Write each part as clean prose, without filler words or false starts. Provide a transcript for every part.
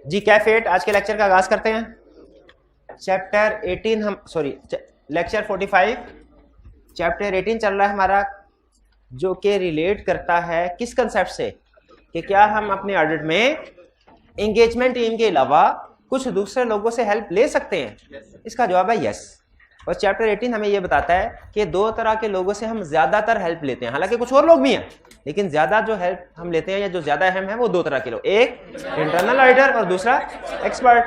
जी कैफेट आज के लेक्चर का आगाज करते हैं। चैप्टर 18 हम लेक्चर 45 चैप्टर 18 चल रहा है हमारा, जो कि रिलेट करता है किस कंसेप्ट से कि क्या हम अपने ऑडिट में एंगेजमेंट टीम के अलावा कुछ दूसरे लोगों से हेल्प ले सकते हैं। इसका जवाब है यस। और चैप्टर 18 हमें यह बताता है कि दो तरह के लोगों से हम ज्यादातर हेल्प लेते हैं, हालांकि कुछ और लोग भी हैं लेकिन ज्यादा जो हेल्प हम लेते हैं या जो ज्यादा अहम है वो दो तरह के लोग, एक इंटरनल ऑडिटर और दूसरा एक्सपर्ट।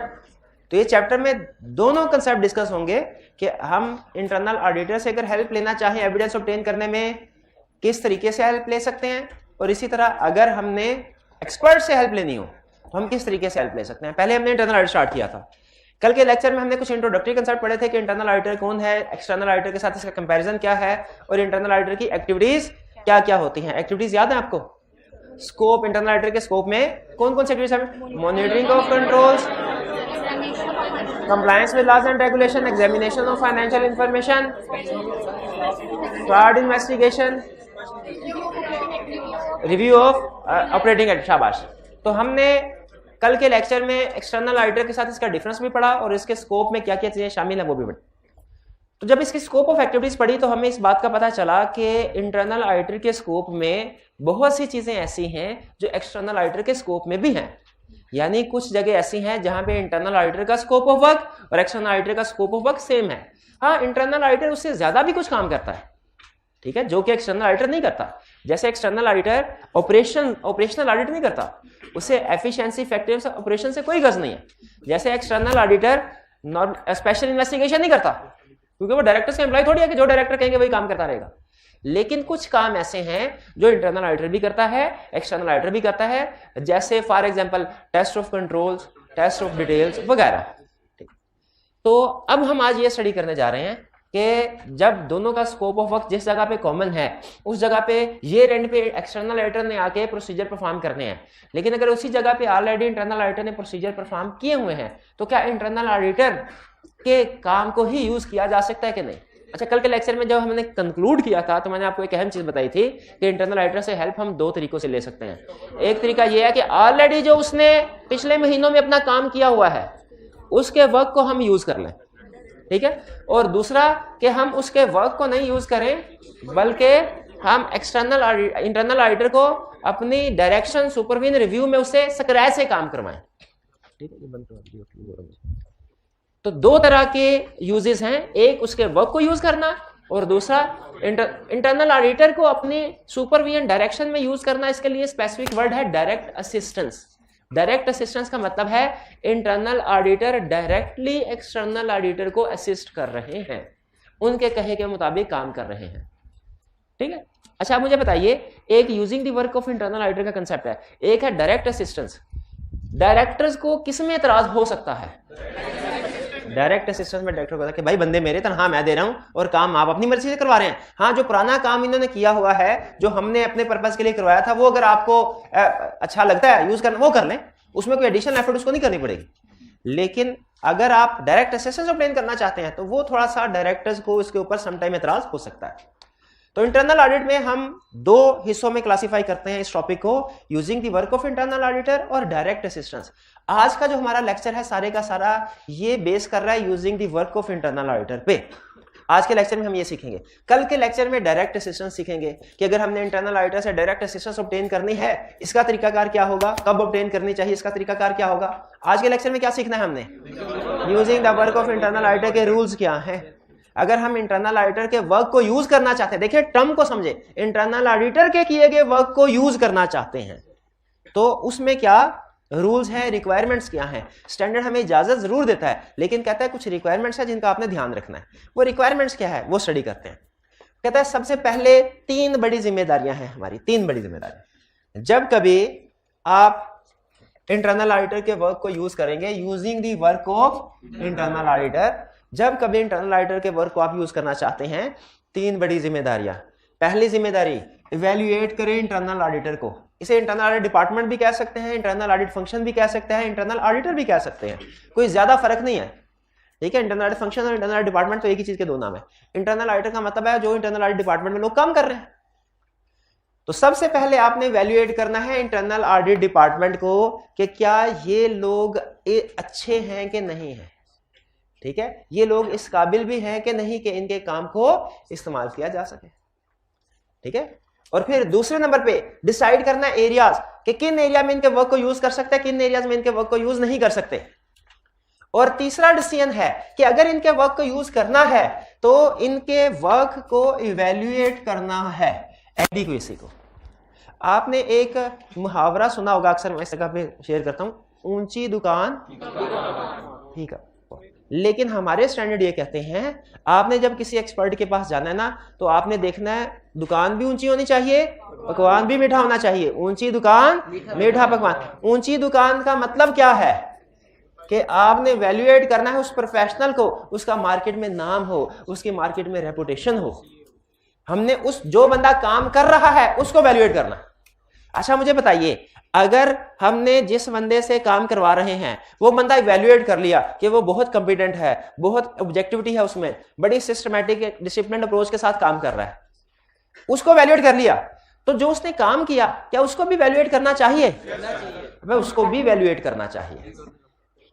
तो ये चैप्टर में दोनों कंसेप्ट डिस्कस होंगे कि हम इंटरनल ऑडिटर से अगर हेल्प लेना चाहें एविडेंस ऑब्टेन करने में किस तरीके से हेल्प ले सकते हैं, और इसी तरह अगर हमने एक्सपर्ट से हेल्प लेनी हो तो हम किस तरीके से हेल्प ले सकते हैं। पहले हमने इंटरनल ऑडिट स्टार्ट किया था। कल के लेक्चर में हमने कुछ इंट्रोडक्टरी कंसेप्ट पढ़े थे कि इंटरनल ऑडिटर कौन है, एक्सटर्नल ऑडिटर के साथ इसका कंपैरिजन क्या है और इंटरनल ऑडिटर की एक्टिविटीज क्या क्या होती हैं। एक्टिविटीज याद है आपको? स्कोप, इंटरनल ऑडिटर के स्कोप में कौन कौन सी एक्टिविटीज है? Monitoring of controls, compliance with laws and regulation, examination of financial information, fraud investigation, review of operating act. शाबाश। तो हमने कल के लेक्चर में एक्सटर्नल ऑडिटर के साथ इसका डिफरेंस भी पढ़ा और इसके स्कोप में क्या क्या चीजें शामिल है वो भी पढ़ी। तो जब इसकी स्कोप ऑफ एक्टिविटीज पढ़ी तो हमें इस बात का पता चला कि इंटरनल ऑडिटर के स्कोप में बहुत सी चीजें ऐसी हैं जो एक्सटर्नल ऑडिटर के स्कोप में भी हैं। यानी कुछ जगह ऐसी हैं जहां पे इंटरनल ऑडिटर का स्कोप ऑफ वर्क और एक्सटर्नल ऑडिटर का स्कोप ऑफ वर्क सेम है। हाँ, इंटरनल ऑडिटर उससे ज्यादा भी कुछ काम करता है, ठीक है, जो कि एक्सटर्नल ऑडिटर नहीं करता। जैसे एक्सटर्नल ऑडिटर ऑपरेशनल ऑडिट नहीं करता, उसे एफिशिएंसी इफेक्टिवनेस ऑपरेशन से कोई गर्ज नहीं है। जैसे एक्सटर्नल ऑडिटर स्पेशल इन्वेस्टिगेशन नहीं करता, क्योंकि वो डायरेक्टर से एम्प्लॉय थोड़ी है कि जो डायरेक्टर कहेंगे वही काम करता रहेगा। लेकिन कुछ काम ऐसे हैं जो इंटरनल ऑडिटर भी करता है, एक्सटर्नल ऑडिटर भी करता है, जैसे for example test of controls, test of details वगैरह। तो अब हम आज ये स्टडी करने जा रहे हैं कि जब दोनों का स्कोप ऑफ वर्क जिस जगह पे कॉमन है उस जगह पे ये एंड पे एक्सटर्नल ऑडिटर ने आके प्रोसीजर परफॉर्म करने हैं, लेकिन अगर उसी जगह पे ऑलरेडी इंटरनल ऑडिटर ने प्रोसीजर परफॉर्म किए हुए हैं तो क्या इंटरनल ऑडिटर के काम को ही यूज किया जा सकता है कि नहीं? अच्छा, कल के लेक्चर में जब हमने कंक्लूड किया था तो मैंने आपको एक अहम चीज बताई थी कि इंटरनल ऑडिटर से हेल्प हम दो तरीकों से ले सकते हैं। एक तरीका यह है कि ऑलरेडी जो उसने पिछले महीनों में अपना काम किया हुआ है उसके वर्क को हम यूज कर लें, ठीक है, और दूसरा कि हम उसके वर्क को नहीं यूज करें बल्कि हम इंटरनल ऑडिटर को अपनी डायरेक्शन, सुपरविजन, रिव्यू में उससे स्क्रैच से काम करवाएं। ठीक है, तो दो तरह के यूजेस हैं, एक उसके वर्क को यूज करना और दूसरा इंटरनल ऑडिटर को अपनी सुपरविजन, डायरेक्शन में यूज करना। इसके लिए स्पेसिफिक वर्ड है डायरेक्ट असिस्टेंस। डायरेक्ट असिस्टेंस का मतलब है internal auditor directly external auditor को असिस्ट कर रहे हैं, उनके कहे के मुताबिक काम कर रहे हैं, ठीक है। अच्छा, आप मुझे बताइए, एक using the work of internal auditor का कंसेप्ट है, एक है डायरेक्ट असिस्टेंस। डायरेक्टर्स को किस में एतराज हो सकता है? डायरेक्ट असिस्टेंस में डायरेक्टर कहता है कि भाई बंदे मेरे तनख्वाह मैं दे रहा हूं और काम आप अपनी मर्जी से करवा रहे हैं। हाँ, जो पुराना काम इन्होंने किया हुआ है, जो हमने अपने पर्पस के लिए करवाया था, वो अगर आपको अच्छा लगता है यूज करना, वो कर लें, उसमें कोई एडिशनल एफर्ट उसको नहीं करनी पड़ेगी। लेकिन अगर आप डायरेक्ट असिस्टेंस ऑब्टेन करना चाहते हैं तो वो थोड़ा सा डायरेक्टर्स को इसके ऊपर समटाइम एतराज हो सकता है। तो इंटरनल ऑडिट में हम दो हिस्सों में क्लासिफाई करते हैं इस टॉपिक को, using the work of internal auditor और डायरेक्ट असिस्टेंस। आज का जो हमारा लेक्चर है सारे का सारा ये बेस कर रहा है using the work of internal auditor पे। आज के लेक्चर में हम ये सीखेंगे। कल के लेक्चर में डायरेक्ट असिस्टेंस सीखेंगे कि अगर हमने इंटरनल ऑडिटर से डायरेक्ट असिस्टेंस ऑब्टेन करनी है, इसका तरीकाकार क्या होगा, कब ऑब्टेन करनी चाहिए, इसका तरीकाकार क्या होगा। आज के लेक्चर में क्या सीखना है हमने? Using the work of internal auditor के रूल्स क्या हैं। अगर हम इंटरनल ऑडिटर के वर्क को यूज करना चाहते हैं, देखिए टर्म को समझे, इंटरनल ऑडिटर के किए गए वर्क को यूज करना चाहते हैं तो उसमें क्या रूल्स हैं, रिक्वायरमेंट्स क्या हैं। स्टैंडर्ड हमें इजाजत जरूर देता है लेकिन कहता है कुछ रिक्वायरमेंट्स है जिनका आपने ध्यान रखना है। वो रिक्वायरमेंट्स क्या है वो स्टडी करते हैं। कहता है सबसे पहले तीन बड़ी जिम्मेदारियां हैं हमारी, तीन बड़ी जिम्मेदारियां। जब कभी आप इंटरनल ऑडिटर के वर्क को यूज करेंगे, using the work of internal auditor, जब कभी इंटरनल ऑडिटर के वर्क को आप यूज करना चाहते हैं, तीन बड़ी जिम्मेदारियां। पहली जिम्मेदारी, इवैल्यूएट करें इंटरनल ऑडिटर को। इसे इंटरनल ऑडिट डिपार्टमेंट भी कह सकते हैं, इंटरनल ऑडिट फंक्शन भी कह सकते हैं, इंटरनल ऑडिटर भी कह सकते हैं, कोई ज्यादा फर्क नहीं है, ठीक है। इंटरनल ऑडिट फंक्शन और इंटरनल ऑडिट डिपार्टमेंट तो एक ही चीज के दो नाम है। इंटरनल ऑडिटर का मतलब है जो इंटरनल ऑडिट डिपार्टमेंट में लोग काम कर रहे हैं। तो सबसे पहले आपने वैल्यूएट करना है इंटरनल ऑडिट डिपार्टमेंट को कि क्या ये लोग अच्छे हैं कि नहीं है, ठीक है, ये लोग इस काबिल भी हैं कि नहीं कि इनके काम को इस्तेमाल किया जा सके, ठीक है। और फिर दूसरे नंबर पे डिसाइड करना एरियाज कि किन एरिया में इनके वर्क को यूज कर सकते हैं, किन एरियाज में इनके वर्क को यूज नहीं कर सकते। और तीसरा डिसीजन है कि अगर इनके वर्क को यूज करना है तो इनके वर्क को इवैल्यूएट करना है, एडिक्वेसी को। आपने एक मुहावरा सुना होगा, अक्सर मैं इस जगह पे शेयर करता हूं, ऊंची दुकान ठीक है, लेकिन हमारे स्टैंडर्ड ये कहते हैं आपने जब किसी एक्सपर्ट के पास जाना है ना तो आपने देखना है दुकान भी ऊंची होनी चाहिए, पकवान भी मीठा होना चाहिए। ऊंची दुकान मीठा पकवान। ऊंची दुकान का मतलब क्या है कि आपने वैल्यूएट करना है उस प्रोफेशनल को, उसका मार्केट में नाम हो, उसकी मार्केट में रेपुटेशन हो। हमने उस जो बंदा काम कर रहा है उसको वैल्यूएट करना। अच्छा मुझे बताइए, अगर हमने जिस बंदे से काम करवा रहे हैं वो बंदा इवैल्यूएट कर लिया कि वो बहुत कॉम्पिटेंट है, बहुत ऑब्जेक्टिविटी है उसमें, बड़ी सिस्टमैटिक डिसिप्लिन अप्रोच के साथ काम कर रहा है, उसको वैल्यूएट कर लिया, तो जो उसने काम किया क्या उसको भी वैल्यूएट करना चाहिए? उसको भी वैल्यूएट करना चाहिए,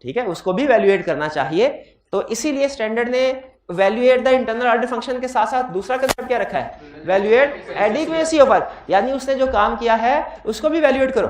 ठीक है, उसको भी वैल्यूएट करना चाहिए। तो इसीलिए स्टैंडर्ड ने valuate the internal audit function के साथ साथ दूसरा कंसेप्ट क्या रखा है, वैल्यूएट एडिक्वेसी ऑफ वर्क, यानी उसने जो काम किया है उसको भी वैल्यूएट करो।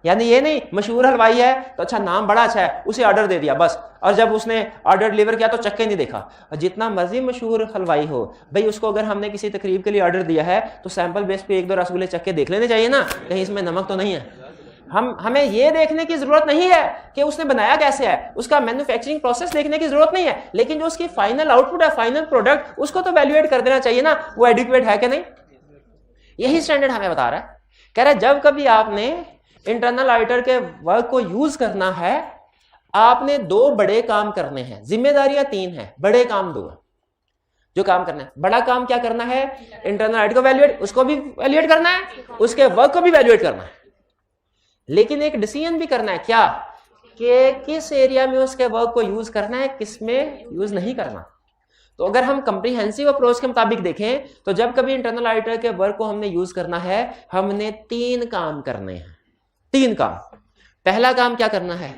यानी ये नहीं मशहूर हलवाई है तो अच्छा नाम बड़ा अच्छा है उसे ऑर्डर दे दिया बस, और जब उसने ऑर्डर डिलीवर किया तो चक्के नहीं देखा। जितना मर्जी मशहूर हलवाई हो भाई, उसको अगर हमने किसी तकरीब के लिए ऑर्डर दिया है तो सैंपल बेस पे एक दो रसगुल्ले चक्के देख लेने चाहिए ना, कहीं इसमें नमक तो नहीं है। हमें ये देखने की जरूरत नहीं है कि उसने बनाया कैसे है, उसका मैन्युफैक्चरिंग प्रोसेस देखने की जरूरत नहीं है, लेकिन जो उसकी फाइनल आउटपुट है, फाइनल प्रोडक्ट, उसको तो वैल्यूएट कर देना चाहिए ना, वो एडिक्वेट है कि नहीं। यही स्टैंडर्ड हमें बता रहा है, कह रहा है जब कभी आपने इंटरनल ऑडिटर के वर्क को यूज करना है, आपने दो बड़े काम करने हैं, जिम्मेदारियां तीन हैं, बड़े काम दो है जो काम करना है। बड़ा काम क्या करना है, इंटरनल ऑडिट को वैल्यूएट, उसको भी वैल्यूएट करना है, उसके वर्क को भी वैल्यूएट करना है, लेकिन एक डिसीजन भी करना है क्या कि किस एरिया में उसके वर्क को यूज करना है, किस में यूज नहीं करना। तो अगर हम कंप्रीहेंसिव अप्रोच के मुताबिक देखें तो जब कभी इंटरनल ऑडिटर के वर्क को हमने यूज करना है, हमने तीन काम करने हैं, तीन काम। पहला काम क्या करना है,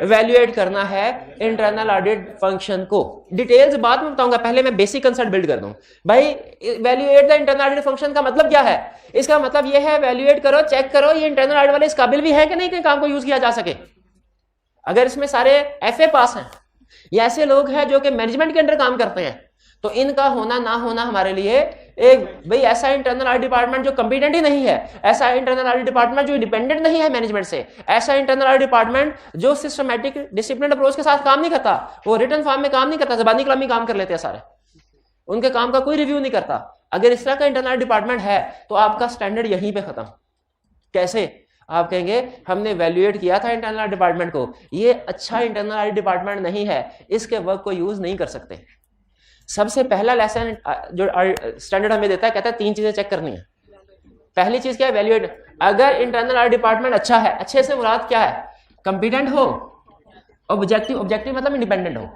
इवैल्यूएट करना है इंटरनल ऑडिट फंक्शन को। डिटेल्स बाद में बताऊंगा, पहले मैं बेसिक कंसेप्ट बिल्ड कर दूं। भाई evaluate the internal audit function का मतलब क्या है, इसका मतलब यह है इवैल्यूएट करो, चेक करो ये इंटरनल ऑडिट वाले इस काबिल भी है कि नहीं कि काम को यूज किया जा सके। अगर इसमें सारे एफए पास हैं या ऐसे लोग हैं जो कि मैनेजमेंट के अंडर काम करते हैं, तो इनका होना ना होना हमारे लिए एक भाई ऐसा इंटरनल ऑडिट डिपार्टमेंट जो कंपिटेंट ही नहीं है, ऐसा इंटरनल ऑडिट डिपार्टमेंट जो इंडिपेंडेंट नहीं है मैनेजमेंट से, ऐसा इंटरनल ऑडिट डिपार्टमेंट जो सिस्टमैटिक डिसिप्लिन अप्रोच के साथ काम नहीं करता, वो रिटन फॉर्म में काम नहीं करता, ज़बानी कलामी काम कर लेते हैं सारे, उनके काम का कोई रिव्यू नहीं करता। अगर इस तरह का इंटरनल डिपार्टमेंट है तो आपका स्टैंडर्ड यहीं पे खत्म। कैसे? आप कहेंगे हमने वैल्यूएट किया था इंटरनल डिपार्टमेंट को, ये अच्छा इंटरनल ऑडिट डिपार्टमेंट नहीं है, इसके वर्क को यूज नहीं कर सकते। सबसे पहला लेसन जो स्टैंडर्ड हमें देता है, कहता है तीन चीजें चेक करनी है। पहली चीज क्या है, वैल्यूएट। अगर इंटरनल ऑडिट डिपार्टमेंट अच्छा है, अच्छे से मुराद क्या है, कंपिटेंट हो, ऑब्जेक्टिव, ऑब्जेक्टिव मतलब इंडिपेंडेंट हो,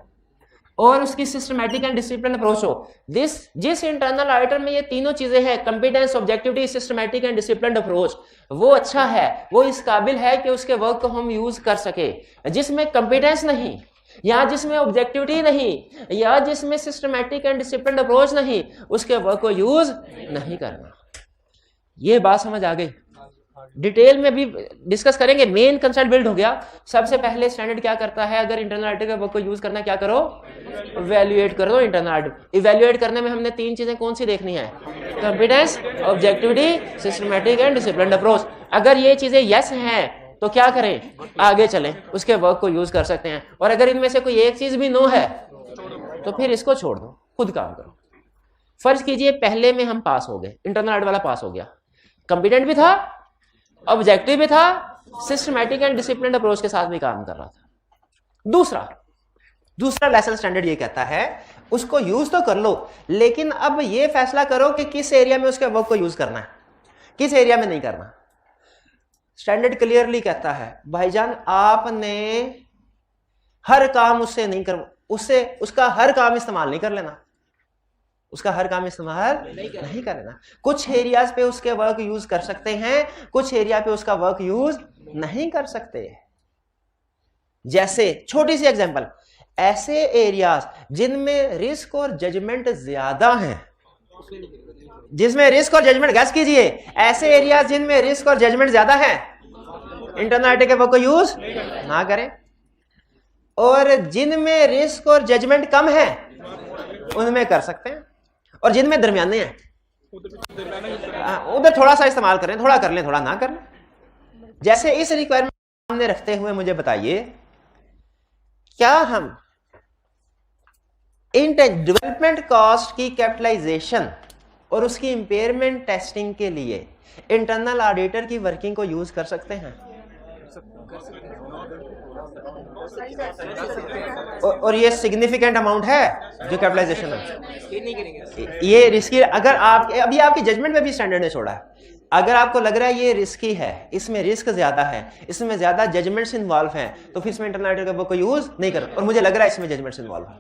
और उसकी सिस्टमैटिक एंड डिसिप्लिन अप्रोच हो। जिस इंटरनल ऑडिटर में ये तीनों चीजें हैं, competence, objectivity, systematic and discipline approach, वो अच्छा है, वो इस काबिल है कि उसके वर्क को हम यूज कर सके। जिसमें कंपिटेंस नहीं, या जिसमें ऑब्जेक्टिविटी नहीं, या जिसमें सिस्टमैटिक एंड डिसिप्लिन अप्रोच नहीं, उसके वर्क को यूज नहीं करना। ये बात समझ आ गई? डिटेल में भी डिस्कस करेंगे। मेन कंसेप्ट बिल्ड हो गया। सबसे पहले स्टैंडर्ड क्या करता है, अगर इंटरनल ऑडिट के वर्क को यूज करना, क्या करो, इवैल्यूएट करो इंटरनल ऑडिट। इवैल्यूएट करने में हमने तीन चीजें कौन सी देखनी है, competence, objectivity, systematic and discipline approach. अगर ये चीजें यस हैं तो क्या करें, आगे चलें, उसके वर्क को यूज कर सकते हैं। और अगर इनमें से कोई एक चीज भी नो है तो फिर इसको छोड़ दो, खुद काम करो। फर्ज कीजिए पहले में हम पास हो गए, इंटरनल ऑडिट वाला पास हो गया, कंपिटेंट भी था, ऑब्जेक्टिव भी था, सिस्टमैटिक एंड डिसिप्लिन अप्रोच के साथ भी काम कर रहा था। दूसरा लेसन स्टैंडर्ड ये कहता है उसको यूज तो कर लो, लेकिन अब ये फैसला करो कि किस एरिया में उसके वर्क को यूज करना है, किस एरिया में नहीं करना। स्टैंडर्ड क्लियरली कहता है भाईजान आपने हर काम उससे नहीं कर, उसका हर काम इस्तेमाल नहीं कर लेना। उसका हर काम इस्तेमाल नहीं करना। कुछ एरियाज पे उसके वर्क यूज कर सकते हैं, कुछ एरिया पे उसका वर्क यूज नहीं कर सकते। जैसे छोटी सी एग्जांपल, ऐसे एरियाज जिनमें रिस्क और जजमेंट ज्यादा है, जिसमें रिस्क और जजमेंट, गैस कीजिए, ऐसे एरियाज जिनमें रिस्क और जजमेंट ज्यादा है, इंटरनल आर्टिकल के वर्क को यूज ना करें। और जिनमें रिस्क और जजमेंट कम है उनमें कर सकते हैं, और जिनमें दरमियाने हैं उधर थोड़ा सा इस्तेमाल करें, थोड़ा कर लें थोड़ा ना कर लें। जैसे इस रिक्वायरमेंट सामने रखते हुए मुझे बताइए, क्या हम डेवलपमेंट कॉस्ट की कैपिटलाइजेशन और उसकी इंपेयरमेंट टेस्टिंग के लिए इंटरनल ऑडिटर की वर्किंग को यूज कर सकते हैं? और ये सिग्निफिकेंट अमाउंट है जो कैपिटलाइजेशन है, ये रिस्की। अगर आप अभी आपकी जजमेंट में भी स्टैंडर्ड ने छोड़ा है, अगर आपको लग रहा है ये रिस्की है, इसमें रिस्क ज्यादा है, इसमें ज्यादा जजमेंट्स इन्वॉल्व हैं, तो फिर इसमें इंटरनल ऑडिटर का कोई यूज नहीं करना, और मुझे लग रहा है इसमें जजमेंट्स इन्वॉल्व है।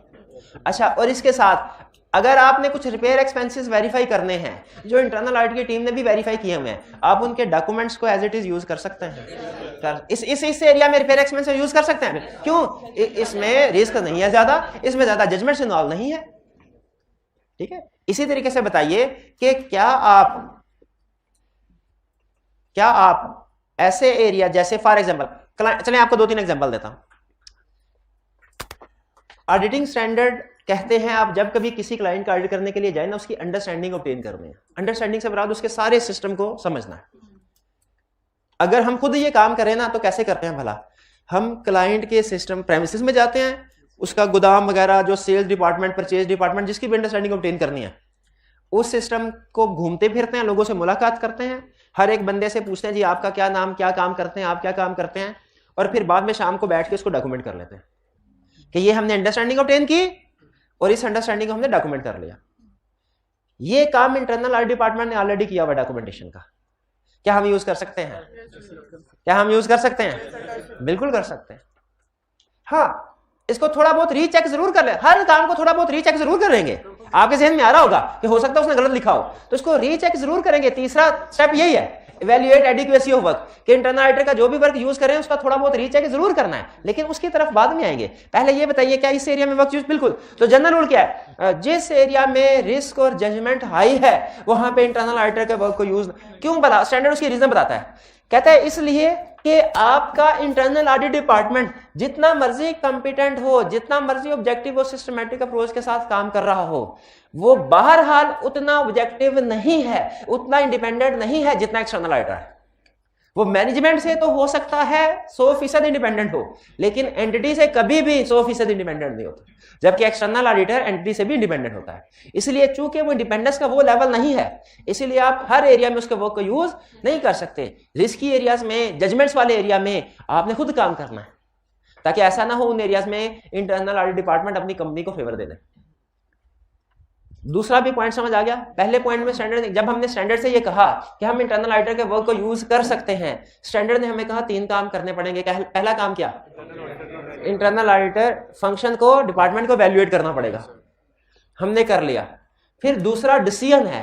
अच्छा, और इसके साथ अगर आपने कुछ रिपेयर एक्सपेंसेस वेरीफाई करने हैं जो इंटरनल ऑडिट की टीम ने भी वेरीफाई किए हुए हैं, आप उनके डॉक्यूमेंट्स को एज इट इज यूज कर सकते हैं। इस एरिया में रिपेयर एक्सपेंसेस यूज कर सकते हैं। क्यों? इसमें रिस्क नहीं है ज्यादा, इसमें ज्यादा जजमेंट्स इन्वॉल्व नहीं है। ठीक है, इसी तरीके से बताइए कि क्या आप ऐसे एरिया, जैसे फॉर एग्जांपल, चलें आपको 2-3 एग्जांपल देता हूं। ऑडिटिंग स्टैंडर्ड कहते हैं आप जब कभी किसी क्लाइंट का ऑडिट करने के लिए जाए ना, उसकी अंडरस्टैंडिंग ऑब्टेन करनी है। अंडरस्टैंडिंग से मुराद उसके सारे सिस्टम को समझना है। अगर हम खुद ये काम करें ना तो कैसे करते हैं भला? हम क्लाइंट के सिस्टम प्रेमिसेस में जाते हैं, उसका गोदाम वगैरह, जो सेल्स डिपार्टमेंट, परचेज डिपार्टमेंट, जिसकी भी अंडरस्टैंडिंग ऑब्टेन करनी है, उस सिस्टम को घूमते फिरते हैं, लोगों से मुलाकात करते हैं, हर एक बंदे से पूछते हैं जी आपका क्या नाम, क्या काम करते हैं, आप क्या काम करते हैं, और फिर बाद में शाम को बैठ के उसको डॉक्यूमेंट कर लेते हैं कि ये हमने अंडरस्टैंडिंग ऑब्टेन की और इस अंडरस्टैंडिंग को हमने डॉक्यूमेंट कर लिया। ये काम इंटरनल ऑडिट डिपार्टमेंट ने ऑलरेडी किया हुआ डॉक्यूमेंटेशन का। क्या हम यूज कर सकते हैं? क्या हम यूज कर सकते हैं? बिल्कुल कर सकते हैं। हाँ, इसको थोड़ा बहुत रीचेक जरूर कर ले, हर काम को थोड़ा बहुत रीचेक जरूर करेंगे। आपके जहन में आ रहा होगा कि हो सकता है उसने गलत लिखा हो, तो इसको रीचेक जरूर करेंगे। तीसरा स्टेप यही है, इवैल्यूएट एडिक्वेसी ऑफ वर्क, कि इंटरनल ऑडिटर का जो भी वर्क यूज करें उसका थोड़ा बहुत रीचेक जरूर करना है, लेकिन उसकी तरफ बाद में आएंगे। पहले ये बताइए क्या इस एरिया में वर्क यूज? बिल्कुल। तो जनरल रूल क्या है? जिस एरिया में रिस्क और जजमेंट हाई है वहां पे इंटरनल ऑडिटर के वर्क को यूज क्यों? बता, स्टैंडर्ड उसकी रीजन बताता है। कहता है इसलिए कि आपका इंटरनल ऑडिट डिपार्टमेंट जितना मर्जी कंपिटेंट हो, जितना मर्जी ऑब्जेक्टिव और सिस्टमैटिक अप्रोच के साथ काम कर रहा हो, वो बहरहाल उतना ऑब्जेक्टिव नहीं है, उतना इंडिपेंडेंट नहीं है जितना एक्सटर्नल ऑडिटर है। वो मैनेजमेंट से तो हो सकता है 100% इंडिपेंडेंट हो, लेकिन एंटिटी से कभी भी 100% इंडिपेंडेंट नहीं होता, जबकि एक्सटर्नल ऑडिटर एंटिटी से भी इंडिपेंडेंट होता है। इसलिए चूंकि वो इंडिपेंडेंस का वो लेवल नहीं है, इसलिए आप हर एरिया में उसके वर्क को यूज नहीं कर सकते। रिस्की एरियाज में, जजमेंट्स वाले एरिया में आपने खुद काम करना है, ताकि ऐसा ना हो उन एरियाज में इंटरनल ऑडिट डिपार्टमेंट अपनी कंपनी को फेवर दे दे। दूसरा भी पॉइंट समझ आ गया? पहले पॉइंट में स्टैंडर्ड, जब हमने स्टैंडर्ड से ये कहा कि हम इंटरनल ऑडिटर के वर्क को यूज कर सकते हैं, स्टैंडर्ड ने हमें कहा 3 काम करने पड़ेंगे। पहला काम क्या? इंटरनल ऑडिटर फंक्शन को, डिपार्टमेंट को वैल्यूएट करना पड़ेगा, हमने कर लिया। फिर दूसरा डिसीजन है,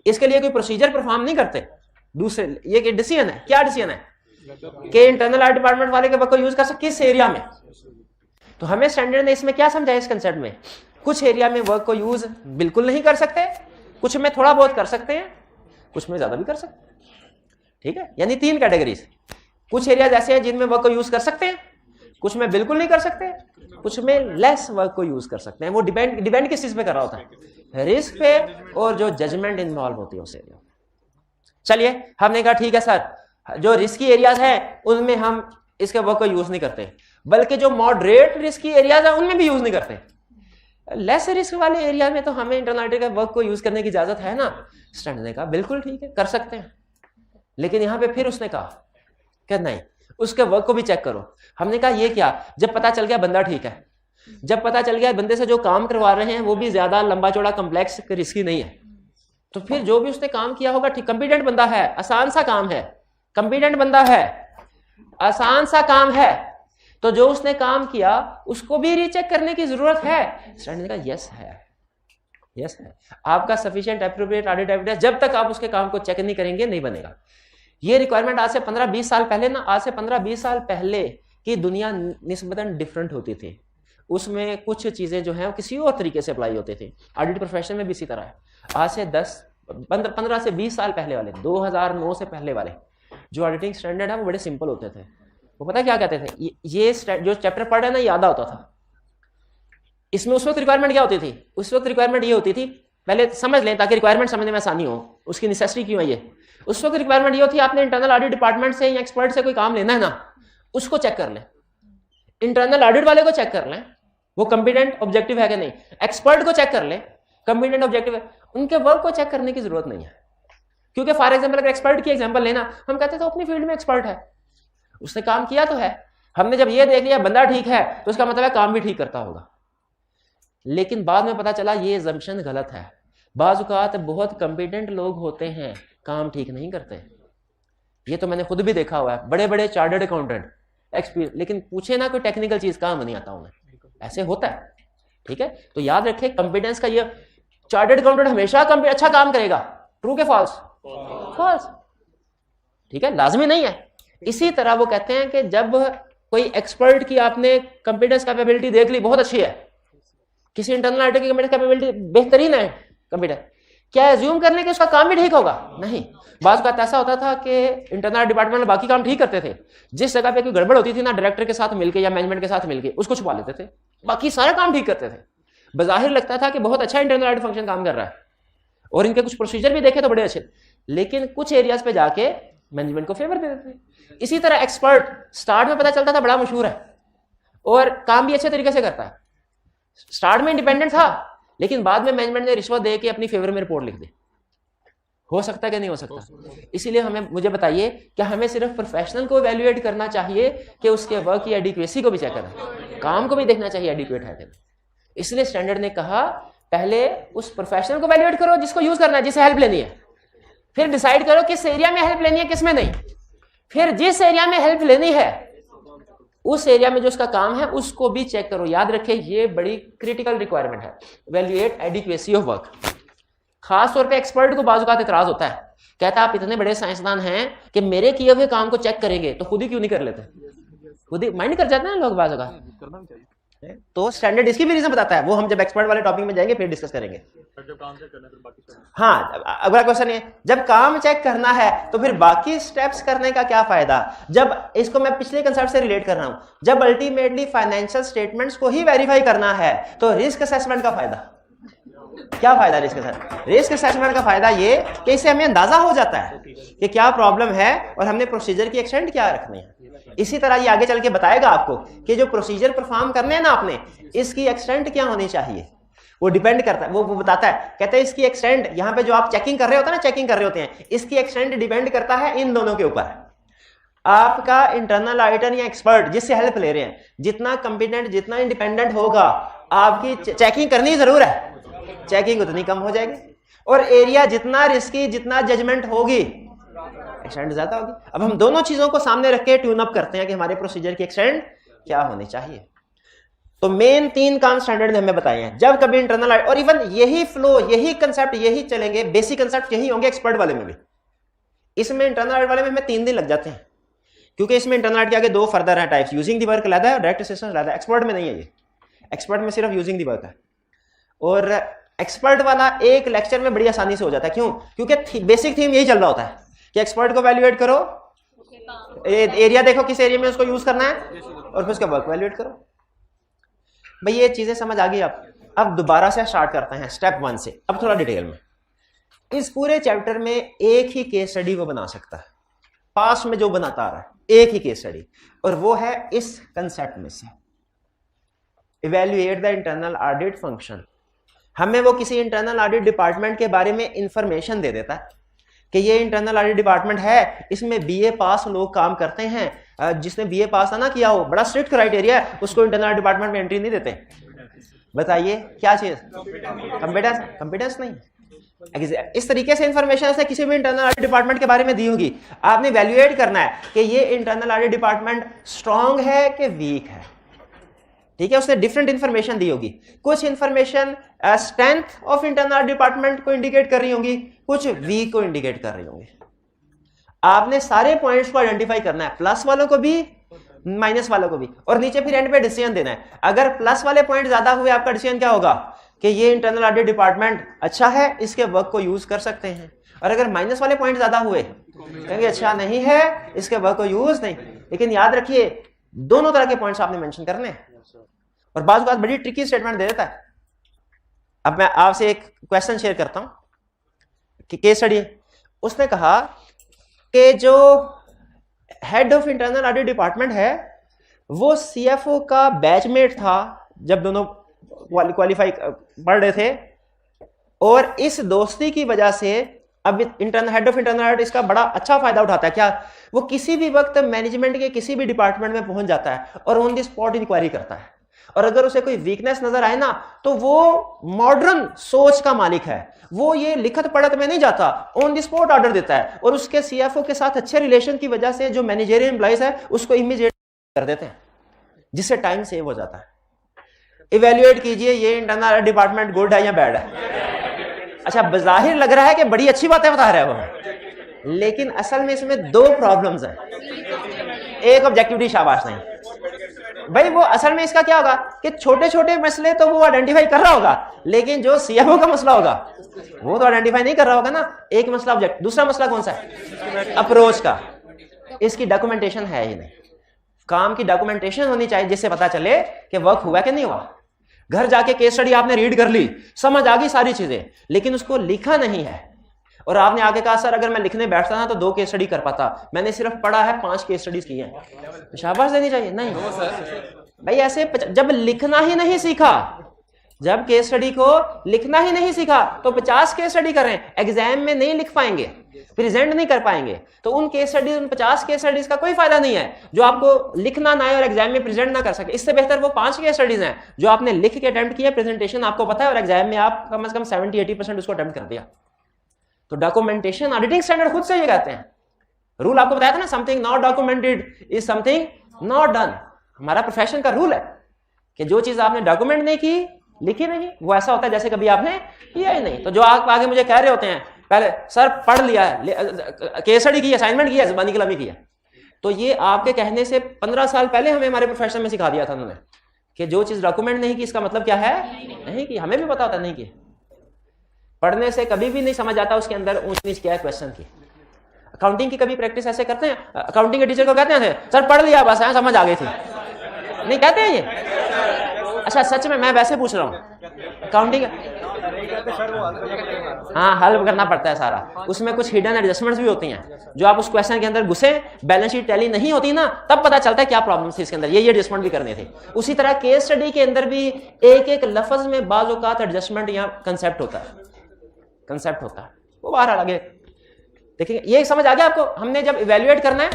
इसके लिए कोई प्रोसीजर परफॉर्म नहीं करते, दूसरे ये कि डिसीजन है। क्या डिसीजन है? कि इंटरनल ऑडिट डिपार्टमेंट वाले के वर्क को यूज कर सकते किस एरिया में। तो हमें स्टैंडर्ड ने इसमें क्या समझाया इस कंसेप्ट में? कुछ एरिया में वर्क को यूज बिल्कुल नहीं कर सकते, कुछ में थोड़ा बहुत कर सकते हैं, कुछ में ज्यादा भी कर सकते हैं। ठीक है, यानी 3 कैटेगरीज। कुछ एरियाज ऐसे हैं जिनमें वर्क को यूज कर सकते हैं, कुछ में बिल्कुल नहीं कर सकते, कुछ में लेस वर्क को यूज कर सकते हैं। वो डिपेंड किस चीज पे कर रहा होता है? रिस्क पे और जो जजमेंट इन्वॉल्व होती है उस एरिया। चलिए, हमने कहा ठीक है सर, जो रिस्की एरियाज हैं उनमें हम इसके वर्क को यूज नहीं करते, बल्कि जो मॉडरेट रिस्की एरियाज है उनमें भी यूज नहीं करते। लेस रिस्क वाले एरिया में तो हमें इंटरनल ऑडिटर के वर्क को यूज करने की इजाजत है ना। स्टैंडर्ड ने कहा बिल्कुल ठीक है, कर सकते हैं, लेकिन यहां पे फिर उसने कहा कि नहीं, उसके वर्क को भी चेक करो। हमने कहा ये क्या? जब पता चल गया बंदा ठीक है, जब पता चल गया बंदे से जो काम करवा रहे हैं वो भी ज्यादा लंबा चौड़ा कॉम्प्लेक्स रिस्की नहीं है, तो फिर जो भी उसने काम किया होगा ठीक, कंपिटेंट बंदा है, आसान सा काम है, कंपिटेंट बंदा है, आसान सा काम है, तो जो उसने काम किया उसको भी रीचेक करने की जरूरत है। स्टैंडर्ड ने कहा यस है। यस है। आपका सफिशिएंट एप्रोप्रिएट ऑडिट एविडेंस, जब तक आप उसके काम को चेक नहीं करेंगे नहीं बनेगा। ये रिक्वायरमेंट आज से 15-20 साल पहले ना, आज से 15-20 साल पहले की दुनिया निस्बतन डिफरेंट होती थी। उसमें कुछ चीजें जो हैं वो किसी और तरीके से अप्लाई होते थे। ऑडिट प्रोफेशन में भी इसी तरह है। आज से 15 से 20 साल पहले वाले, 2009 से पहले वाले जो ऑडिटिंग स्टैंडर्ड है वो बड़े सिंपल होते थे। वो पता क्या कहते थे, ये जो चैप्टर पढ़ रहे हैं ना, याद होता था। इसमें उस वक्त रिक्वायरमेंट क्या होती थी? उस वक्त रिक्वायरमेंट ये होती थी, पहले समझ लें ताकि रिक्वायरमेंट समझने में आसानी हो, उसकी नेसेसिटी क्यों है ये। उस वक्त रिक्वायरमेंट ये होती है, आपने इंटरनल ऑडिट डिपार्टमेंट से या एक्सपर्ट से कोई काम लेना है ना, उसको चेक कर लें। इंटरनल ऑडिट वाले को चेक कर लें वो कंपिटेंट ऑब्जेक्टिव है कि नहीं, एक्सपर्ट को चेक कर लें कंपिटेंट ऑब्जेक्टिव है। उनके वर्क को चेक करने की जरूरत नहीं है, क्योंकि फॉर एग्जाम्पल अगर एक्सपर्ट की एग्जाम्पल लेना, हम कहते तो अपनी फील्ड में एक्सपर्ट है, उसने काम किया तो है। हमने जब ये देख लिया बंदा ठीक है तो उसका मतलब है काम भी ठीक करता होगा। लेकिन बाद में पता चला ये assumption गलत है। बाज़ औक़ात बहुत कंपिटेंट लोग होते हैं, काम ठीक नहीं करते। ये तो मैंने खुद भी देखा हुआ है, बड़े बड़े चार्टर्ड अकाउंटेंट एक्सपीरियंस, लेकिन पूछे ना कोई टेक्निकल चीज, काम नहीं आता उन्हें, ऐसे होता है। ठीक है, तो याद रखें कंपिटेंस का ये, चार्टर्ड अकाउंटेंट हमेशा अच्छा काम करेगा, ट्रू के फॉल्स? फॉल्स। ठीक है, लाजमी नहीं है। इसी तरह वो कहते हैं कि जब कोई एक्सपर्ट की आपने कंपिटेंस कैपेबिलिटी देख ली बहुत अच्छी है, किसी इंटरनल ऑडिटर की कंपिटेंस कैपेबिलिटी बेहतरीन है कंप्यूटर, क्या एज्यूम करने के उसका काम भी ठीक होगा? नहीं। बात का ऐसा होता था कि इंटरनल डिपार्टमेंट में बाकी काम ठीक करते थे, जिस जगह पे कोई गड़बड़ होती थी ना, डायरेक्टर के साथ मिलके या मैनेजमेंट के साथ मिलके उसको छुपा लेते थे, बाकी सारे काम ठीक करते थे। बज़ाहिर लगता था कि बहुत अच्छा इंटरनल ऑडिट फंक्शन काम कर रहा है और इनके कुछ प्रोसीजर भी देखे तो बड़े अच्छे, लेकिन कुछ एरियाज पे जाके मैनेजमेंट को फेवर दे देते थे। इसी तरह एक्सपर्ट स्टार्ट में पता चलता था बड़ा मशहूर है और काम भी अच्छे तरीके से करता है, स्टार्ट में इंडिपेंडेंट था, लेकिन बाद में मैनेजमेंट ने रिश्वत दे के अपनी फेवर में रिपोर्ट लिख दी। हो सकता है कि नहीं हो सकता? इसीलिए मुझे बताइए, क्या हमें सिर्फ प्रोफेशनल को इवैल्यूएट करना चाहिए कि उसके वर्क की एडिक्वेसी को भी चेक करना, काम को भी देखना चाहिए एडिक्वेट है कि नहीं? इसलिए स्टैंडर्ड ने कहा पहले उस प्रोफेशनल को इवैल्यूएट करो जिसको यूज करना है, जिसे हेल्प लेनी है, फिर डिसाइड करो किस एरिया में हेल्प लेनी है किस में नहीं, फिर जिस एरिया में हेल्प लेनी है उस एरिया में जो उसका काम है उसको भी चेक करो। याद रखें ये बड़ी क्रिटिकल रिक्वायरमेंट है, इवैल्यूएट एडिक्वेसी ऑफ वर्क। खास तौर पे एक्सपर्ट को बाज़ औक़ात इतराज होता है, कहता है आप इतने बड़े साइंसदान हैं कि मेरे किए हुए काम को चेक करेंगे, तो खुद ही क्यों नहीं कर लेते? खुद ही माइंड कर जाते हैं लोग बाज़ औक़ात। तो स्टैंडर्ड इसकी भी रीजन बताता है, वो हम जब एक्सपर्ट वाले टॉपिक में जाएंगे फिर डिस्कस करेंगे। हाँ, अगला क्वेश्चन है, जब काम चेक करना है तो फिर बाकी स्टेप्स करने का क्या फायदा? जब इसको मैं पिछले कंसेप्ट से रिलेट कर रहा हूं, जब अल्टीमेटली फाइनेंशियल स्टेटमेंट्स को ही वेरीफाई करना है तो रिस्क असेसमेंट का फायदा क्या? फायदा रिस्क असेसमेंट का फायदा ये कि इससे हमें अंदाजा हो जाता है कि क्या प्रॉब्लम है और हमने प्रोसीजर की एक्सटेंट क्या रखनी है। इसी तरह ये आगे चल के बताएगा आपको कि जो प्रोसीजर परफॉर्म करने हैं ना आपने, इसकी एक्सटेंट क्या होनी चाहिए, वो डिपेंड करता है, वो बताता है। कहते हैं इसकी एक्सटेंट, यहाँ पे जो आप चेकिंग कर रहे होते हैं ना, चेकिंग कर रहे होते हैं, इसकी एक्सटेंट डिपेंड करता है इन दोनों के ऊपर। आपका इंटरनल ऑडिटर या एक्सपर्ट जिससे हेल्प ले रहे हैं, जितना कंपिटेंट जितना इंडिपेंडेंट होगा, आपकी चेकिंग करनी जरूर है, चेकिंग उतनी कम हो जाएगी, और एरिया जितना रिस्की जितना जजमेंट होगी एक्सटेंट ज्यादा होगी। अब हम दोनों चीजों को सामने रख के ट्यून अप करते हैं कि हमारे प्रोसीजर की एक्सटेंट क्या होनी चाहिए। तो मेन 3 काम स्टैंडर्ड ने हमें बताए हैं जब कभी इंटरनल, और इवन यही फ्लो यही कंसेप्ट यही चलेंगे, बेसिक कंसेप्ट यही होंगे एक्सपर्ट वाले में भी। इसमें इंटरनल ऑडिट वाले में हमें 3 दिन लग जाते हैं, क्योंकि इसमें इंटरनल ऑडिट के आगे 2 फर्दर हैं टाइप्स, यूजिंग द वर्क अलग है और डायरेक्ट असिस्टेंस अलग है। एक्सपर्ट में नहीं है ये, एक्सपर्ट में सिर्फ यूजिंग द वर्क है, और एक्सपर्ट वाला एक लेक्चर में बड़ी आसानी से हो जाता है। क्यों? क्योंकि बेसिक थीम यही चल रहा होता है कि एक्सपर्ट को वैल्यूएट करो, एरिया देखो किस एरिया में उसको यूज करना है, और फिर उसका वर्क वैल्यूएट करो। भाई ये चीजें समझ आ गई आप। अब दोबारा से स्टार्ट करते हैं स्टेप 1 से, अब थोड़ा डिटेल में। इस पूरे चैप्टर में एक ही केस स्टडी वो बना सकता है, पास्ट में जो बनाता आ रहा है एक ही केस स्टडी, और वो है इस कंसेप्ट में से, evaluate the internal audit function. हमें वो किसी इंटरनल ऑडिट डिपार्टमेंट के बारे में इंफॉर्मेशन दे देता है कि ये इंटरनल ऑडिट डिपार्टमेंट है, इसमें बीए पास लोग काम करते हैं, जिसने बीए पास ना किया हो, बड़ा स्ट्रिक्ट क्राइटेरिया है, उसको इंटरनल डिपार्टमेंट में एंट्री नहीं देते। बताइए क्या चीज? कंपिटेंस नहीं। इस तरीके से इंफॉर्मेशन से किसी भी इंटरनल ऑडिट डिपार्टमेंट के बारे में दी होगी, आपने वैल्यूएट करना है कि ये इंटरनल ऑडिट डिपार्टमेंट स्ट्रांग है कि वीक है। ठीक है, उसने डिफरेंट इंफॉर्मेशन दी होगी। कुछ information strength of internal department को इंडिकेट कर रही होंगी, कुछ वीक को इंडिकेट कर रही होंगी। आपने सारे पॉइंट्स को आइडेंटिफाई करना है, प्लस वालों को भी माइनस वालों को भी, और नीचे फिर एंड पे डिसीजन देना है। अगर प्लस वाले पॉइंट ज्यादा हुए आपका डिसीजन क्या होगा कि ये इंटरनल ऑडिट डिपार्टमेंट अच्छा है, इसके वर्क को यूज कर सकते हैं। और अगर माइनस वाले पॉइंट ज्यादा हुए कहेंगे अच्छा नहीं है, इसके वर्क को यूज नहीं। लेकिन याद रखिए दोनों तरह के पॉइंट्स आपने मेंशन करने हैं, और बात बड़ी ट्रिकी स्टेटमेंट दे देता है। अब मैं आपसे एक क्वेश्चन शेयर करता हूं कि केस स्टडी, उसने कहा कि जो head of internal audit department है वो सीएफओ का बैचमेट था जब दोनों क्वालिफाई पढ़ रहे थे, और इस दोस्ती की वजह से अब internal head of internal audit इसका बड़ा अच्छा फायदा उठाता है। क्या वो किसी भी वक्त मैनेजमेंट के किसी भी डिपार्टमेंट में पहुंच जाता है और ऑन द स्पॉट इंक्वायरी करता है, और अगर उसे कोई वीकनेस नजर आए ना तो वो मॉडर्न सोच का मालिक है, वो ये लिखत पढ़त में नहीं जाता, ऑन द स्पॉट ऑर्डर देता है। और उसके सीएफओ के साथ अच्छे रिलेशन की वजह से जो मैनेजरियल एम्प्लॉइज है उसको इमीडिएट कर देते हैं, जिससे टाइम सेव हो जाता है। इवेल्युएट कीजिए ये इंटरनल डिपार्टमेंट गुड है या बैड है। अच्छा, बज़ाहिर लग रहा है कि बड़ी अच्छी बातें बता रहा है वो, लेकिन असल में इसमें दो प्रॉब्लम्स हैं। एक ऑब्जेक्टिविटी शाबाश नहीं भाई, वो असल में इसका क्या होगा कि छोटे छोटे मसले तो वो आइडेंटिफाई कर रहा होगा, लेकिन जो सीएफओ का मसला होगा वो तो आइडेंटिफाई नहीं कर रहा होगा ना। एक मसला ऑब्जेक्ट, दूसरा मसला कौन सा है? अप्रोच का। इसकी डॉक्यूमेंटेशन है ही नहीं। काम की डॉक्यूमेंटेशन होनी चाहिए जिससे पता चले कि वर्क हुआ कि नहीं हुआ। घर जाके केस स्टडी आपने रीड कर ली, समझ आ गई सारी चीजें, लेकिन उसको लिखा नहीं है, और आपने आगे कहा सर अगर मैं लिखने बैठता ना तो 2 केस स्टडी कर पाता, मैंने सिर्फ पढ़ा है 5 केस स्टडीज की हैं, तो शाबाश देनी चाहिए। नहीं भाई, ऐसे जब लिखना ही नहीं सीखा, जब केस स्टडी को लिखना ही नहीं सीखा तो 50 केस स्टडी कर रहे हैं, एग्जाम में नहीं लिख पाएंगे, प्रेजेंट नहीं कर पाएंगे, तो उन केस स्टडीज, उन 50 केस स्टडीज का कोई फायदा नहीं है जो आपको लिखना ना आए और एग्जाम में प्रेजेंट ना कर सके। इससे बेहतर वो 5 केस स्टडीज हैं जो आपने लिख के अटेम्प्ट किया, प्रेजेंटेशन आपको पता है, और एग्जाम में आप कम से कम 70-80% उसको अटेम्प्ट कर दिया। तो डॉक्यूमेंटेशन ऑडिटिंग स्टैंडर्ड खुद से ये कहते हैं। रूल आपको बताया था ना, something not documented is something not done. हमारा प्रोफेशन का रूल है कि जो चीज आपने डॉक्यूमेंट नहीं की, लिखी नहीं, वो ऐसा होता है जैसे कभी आपने किया ही नहीं। तो जो आप आगे मुझे कह रहे होते हैं पहले सर पढ़ लिया है, केस स्टडी की, असाइनमेंट किया, जुबानी कलामी किया, तो ये आपके कहने से 15 साल पहले हमें हमारे प्रोफेशन में सिखा दिया था उन्होंने कि जो चीज डॉक्यूमेंट नहीं की इसका मतलब क्या है, नहीं की। हमें भी पता होता नहीं की। पढ़ने से कभी भी नहीं समझ आता उसके अंदर ऊंच नीच क्या है क्वेश्चन की। अकाउंटिंग की कभी प्रैक्टिस ऐसे करते हैं? अकाउंटिंग के टीचर को कहते हैं सर पढ़ लिया बस, समझ आ गई थी, नहीं कहते हैं ये? अच्छा सच में मैं वैसे पूछ रहा हूँ, अकाउंटिंग हाँ हल करना पड़ता है सारा, उसमें कुछ हिडन एडजस्टमेंट्स भी होती हैं जो आप उस क्वेश्चन के अंदर घुसे, बैलेंस शीट टैली नहीं होती ना, तब पता चलता है क्या प्रॉब्लम थी इसके अंदर, ये एडजस्टमेंट भी करने थे। उसी तरह केस स्टडी के अंदर भी एक एक लफ्ज में बाज़ औक़ात एडजस्टमेंट या कंसेप्ट होता है, कंसेप्ट होता है, वो बाहर आगे देखिए। ये समझ आ गया आपको? हमने जब इवेल्युएट करना है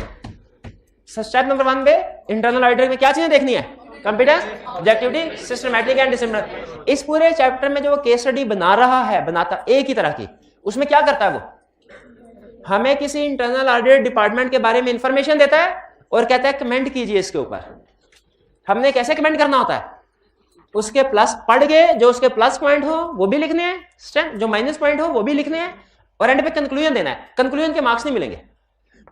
स्टेप नंबर 1 में इंटरनल ऑडिटर में क्या चीजें देखनी है? Competence, objectivity, systematic and disciplinary. इस पूरे चैप्टर में जो वो केस स्टडी बना रहा है, बनाता एक ही तरह की, उसमें क्या करता है वो? हमें किसी इंटरनल ऑडिट डिपार्टमेंट के बारे में इंफॉर्मेशन देता है और कहता है कमेंट कीजिए इसके ऊपर। हमने कैसे कमेंट करना होता है? उसके प्लस पढ़ गए, जो उसके प्लस पॉइंट हो वो भी लिखने हैं, जो माइनस पॉइंट हो वो भी लिखने हैं, और एंड पे कंक्लूजन देना है। कंक्लूजन के मार्क्स नहीं मिलेंगे,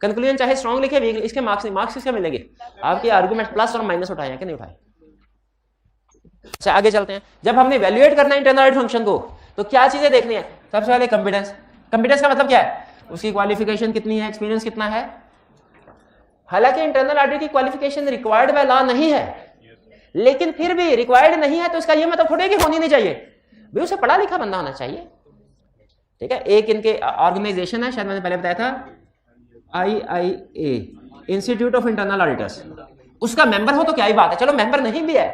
कंक्लूजन चाहे स्ट्रॉन्ग लिखे वीक, इसके मार्क्स नहीं, मार्क्स किसके मिलेंगे? आपके आर्गुमेंट प्लस और माइनस उठाए हैं कि नहीं उठाए। अच्छा आगे चलते हैं। जब हमने इवैल्यूएट करना है इंटरनल ऑडिट फंक्शन को, तो क्या चीजें देखनी है? सबसे पहले कंपिटेंस। कंपिटेंस का मतलब क्या है? उसकी क्वालिफिकेशन कितनी है, एक्सपीरियंस कितना है। हालांकि इंटरनल ऑडिट की क्वालिफिकेशन रिक्वायर्ड बाय लॉ नहीं है, लेकिन फिर भी रिक्वायर्ड नहीं है तो इसका यह मतलब थोड़े कि होनी नहीं चाहिए, भी उसे पढ़ा लिखा बंदा होना चाहिए। ठीक है, एक इनके ऑर्गेनाइजेशन है, शायद मैंने पहले बताया था, IIA, institute of internal auditors, उसका मेंबर हो तो क्या ही बात है। चलो मेंबर नहीं भी है,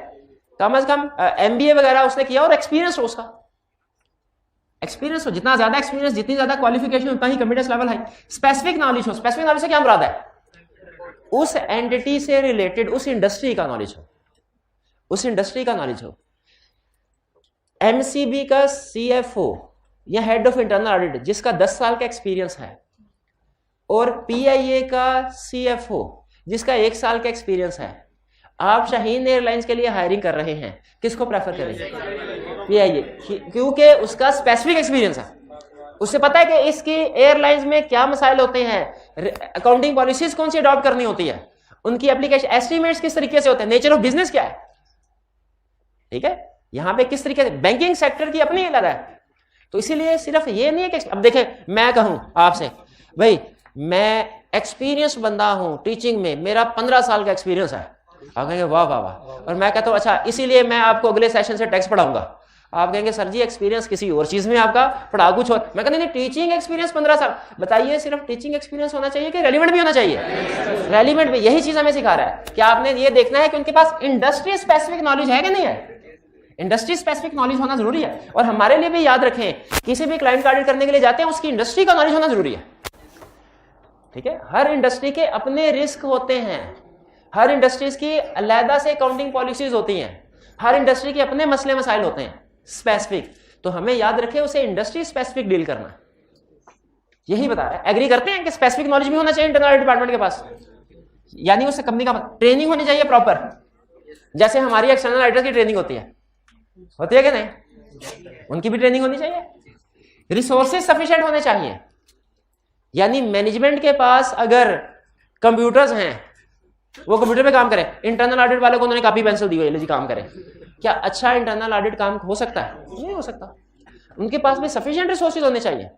कम से कम MBA वगैरह उसने किया और एक्सपीरियंस हो, उसका एक्सपीरियंस हो। जितना ज्यादा एक्सपीरियंस, जितनी ज्यादा क्वालिफिकेशन, उतना ही confidence level high. Specific knowledge हो, स्पेसिफिक नॉलेज से क्या मुराद है? उस एंटिटी से रिलेटेड उस इंडस्ट्री का नॉलेज हो, उस इंडस्ट्री का नॉलेज हो। MCB का CFO या हेड ऑफ इंटरनल ऑडिट जिसका 10 साल का एक्सपीरियंस है, और PIA का CFO जिसका 1 साल का एक्सपीरियंस है, आप शाहीन एयरलाइंस के लिए हायरिंग कर रहे हैं, किसको प्रेफर करेंगे? ये क्योंकि उसका स्पेसिफिक एक्सपीरियंस है, उससे पता है कि इसकी एयरलाइंस में क्या मसाइल होते हैं, अकाउंटिंग पॉलिसीज कौन सी अडॉप्ट करनी होती है, उनकी एप्लीकेशन एस्टिमेट्स किस तरीके से होते हैं, नेचर ऑफ बिजनेस क्या है, ठीक है, यहां पे किस तरीके से बैंकिंग सेक्टर की अपनी अलग है। तो इसीलिए सिर्फ ये नहीं है कि अब देखें मैं कहूं आपसे भाई मैं एक्सपीरियंस बंदा हूं टीचिंग में, मेरा 15 साल का एक्सपीरियंस है, आप कहेंगे वाह वाह वाह, और मैं कहता हूं अच्छा इसीलिए मैं आपको अगले सेशन से टैक्स पढ़ाऊंगा, आप कहेंगे सर जी एक्सपीरियंस किसी और चीज में आपका, पढ़ा कुछ और। मैं कहता नहीं टीचिंग एक्सपीरियंस 15 साल। बताइए सिर्फ टीचिंग एक्सपीरियंस होना चाहिए कि रेलिवेंट भी होना चाहिए? रेलिवेंट भी। यही चीज हमें सिखा रहा है कि आपने ये देखना है कि उनके पास इंडस्ट्री स्पेसिफिक नॉलेज है कि नहीं है। इंडस्ट्री स्पेसिफिक नॉलेज होना जरूरी है। और हमारे लिए भी याद रखें किसी भी क्लाइंट का ऑडिट करने के लिए जाते हैं उसकी इंडस्ट्री का नॉलेज होना जरूरी है, ठीक है। हर इंडस्ट्री के अपने रिस्क होते हैं, हर इंडस्ट्रीज की अलहदा से अकाउंटिंग पॉलिसीज होती हैं, हर इंडस्ट्री के अपने मसले मसाइल होते हैं स्पेसिफिक, तो हमें याद रखें उसे इंडस्ट्री स्पेसिफिक डील करना, यही बता रहा है। एग्री करते हैं कि स्पेसिफिक नॉलेज भी होना चाहिए इंटरनल डिपार्टमेंट के पास, यानी उसे कंपनी का ट्रेनिंग होनी चाहिए प्रॉपर, जैसे हमारी एक्सटर्नल ऑडिटर की ट्रेनिंग होती है कि नहीं, उनकी भी ट्रेनिंग होनी चाहिए। रिसोर्सेज सफिशिएंट होने चाहिए, यानी मैनेजमेंट के पास अगर कंप्यूटर्स हैं वो कंप्यूटर पे काम करें, इंटरनल ऑडिट वाले को उन्होंने कॉपी पेंसिल दी हुई है जी काम करें, क्या अच्छा इंटरनल ऑडिट काम हो सकता है? नहीं हो सकता। उनके पास भी सफिशिएंट रिसोर्सेज होने चाहिए,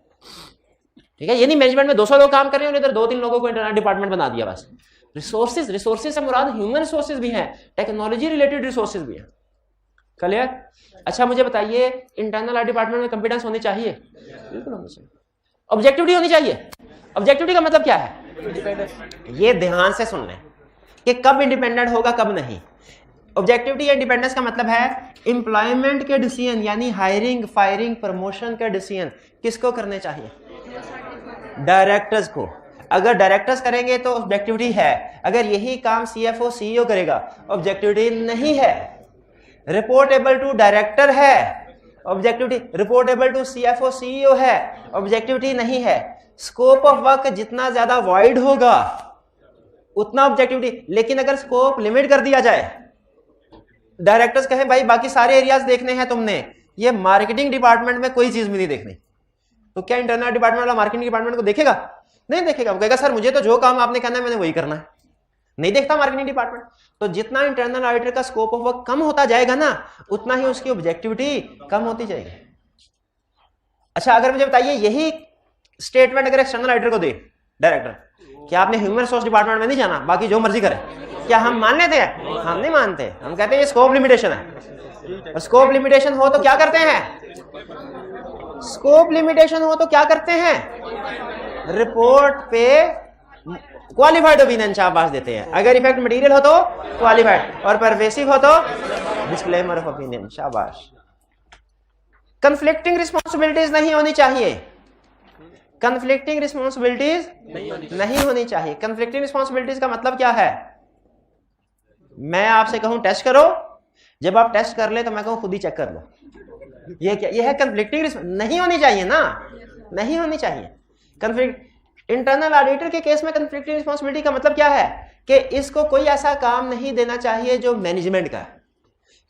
ठीक है। यानी मैनेजमेंट में 200 लोग काम कर रहे हैं और इधर 2-3 लोगों को इंटरनल डिपार्टमेंट बना दिया बस। रिसोर्सेज से मुराद ह्यूमन रिसोर्सेज भी हैं, टेक्नोलॉजी रिलेटेड रिसोर्सेज भी हैं। क्लियर? अच्छा मुझे बताइए इंटरनल ऑडिट डिपार्टमेंट में कंपिटेंस होनी चाहिए? बिल्कुल होनी चाहिए। ऑब्जेक्टिविटी होनी चाहिए। ऑब्जेक्टिविटी का मतलब क्या है? ये ध्यान से सुन लें कि कब इंडिपेंडेंट होगा कब नहीं। ऑब्जेक्टिविटी या इंडिपेंडेंस का मतलब है एम्प्लॉयमेंट के डिसीजन, यानी हायरिंग फायरिंग प्रमोशन के डिसीजन किसको करने चाहिए? डायरेक्टर्स को। अगर डायरेक्टर्स करेंगे तो ऑब्जेक्टिविटी है, अगर यही काम सीएफओ सीईओ करेगा ऑब्जेक्टिविटी नहीं है। रिपोर्टेबल टू डायरेक्टर है objectivity, reportable to CFO CEO है ऑब्जेक्टिविटी नहीं है। स्कोप ऑफ वर्क जितना ज्यादा वाइड होगा उतना ऑब्जेक्टिविटी, लेकिन अगर स्कोप लिमिट कर दिया जाए, डायरेक्टर्स कहें भाई बाकी सारे एरियाज देखने हैं तुमने, ये मार्केटिंग डिपार्टमेंट में कोई चीज भी नहीं देखनी, तो क्या इंटरनल डिपार्टमेंट वाला मार्केटिंग डिपार्टमेंट को देखेगा? नहीं देखेगा। वो कहेगा सर मुझे तो जो काम आपने कहना है मैंने वही करना है, नहीं देखता मार्केटिंग डिपार्टमेंट। तो जितना इंटरनल ऑडिटर का स्कोप ऑफ वर्क कम होता जाएगा ना उतना ही उसकी ऑब्जेक्टिविटी कम होती जाएगी। अच्छा अगर मुझे बताइए यही स्टेटमेंट अगर एक्सटर्नल ऑडिटर को दे डायरेक्टर, क्या आपने ह्यूमन रिसोर्स डिपार्टमेंट में नहीं जाना, बाकी जो मर्जी करे, क्या हम मान लेते हैं? हम नहीं मानते, हम कहते हैं ये स्कोप लिमिटेशन है। और स्कोप लिमिटेशन हो तो क्या करते हैं? स्कोप लिमिटेशन हो तो क्या करते हैं? रिपोर्ट पे क्वालिफाइड ओपिनियन शाबाश देते हैं। अगर इफेक्ट मटेरियल हो तो क्वालिफाइड, और परवेसिव हो तो डिस्क्लेमर ऑफ ओपिनियन शाबाश। कंफ्लिक्टिंग रिस्पॉन्सिबिलिटीज नहीं होनी चाहिए, कंफ्लिक्टिंग रिस्पॉन्सिबिलिटीज नहीं होनी चाहिए। कंफ्लिक्टिंग रिस्पॉन्सिबिलिटीज का मतलब क्या है? मैं आपसे कहूं टेस्ट करो, जब आप टेस्ट कर ले तो मैं कहूं खुद ही चेक कर लो, ये क्या? ये है कंफ्लिक्टिंग नहीं होनी चाहिए ना, नहीं होनी चाहिए। कंफ्लिक्ट इंटरनल ऑडिटर के केस में कंफ्लिक्टिंग रिस्पॉन्सिबिलिटी का मतलब क्या है कि इसको कोई ऐसा काम नहीं देना चाहिए जो मैनेजमेंट का है,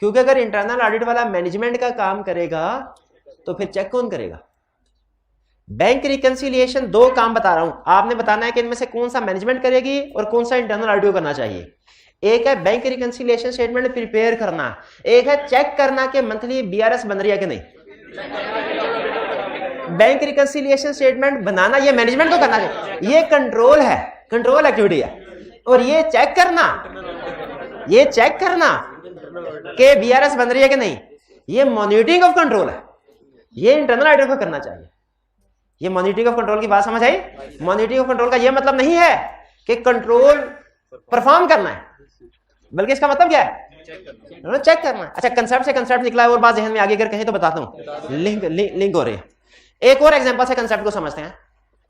क्योंकि अगर इंटरनल ऑडिट वाला मैनेजमेंट का काम करेगा तो फिर चेक कौन करेगा? बैंक रिकंसिलिएशन 2 काम बता रहा हूं, आपने बताना है कि इनमें से कौन सा मैनेजमेंट करेगी और कौन सा इंटरनल ऑडिट करना चाहिए। एक है बैंक रिकंसिलिएशन स्टेटमेंट प्रिपेयर करना, एक है चेक करना कि मंथली बीआरएस बन रही है कि नहीं। बैंक रिकंसिलिएशन स्टेटमेंट बनाना ये मैनेजमेंट को करना चाहिए, ये कंट्रोल है, कंट्रोल एक्टिविटी है। और ये चेक करना कि बीआरएस बन रही है कि नहीं, ये मॉनिटरिंग ऑफ कंट्रोल है, ये इंटरनल ऑडिटर को करना चाहिए। ये मॉनिटरिंग ऑफ कंट्रोल की बात समझ आई? मॉनिटरिंग ऑफ कंट्रोल का ये मतलब नहीं है कि कंट्रोल परफॉर्म करना है, बल्कि इसका मतलब क्या है? चेक करना है। अच्छा कंसेप्ट से कंसेप्ट निकला है और बात जहन में आगे अगर कहें तो बताता हूं, लिंक हो रही है। एक और एग्जांपल से कंसेप्ट को समझते हैं,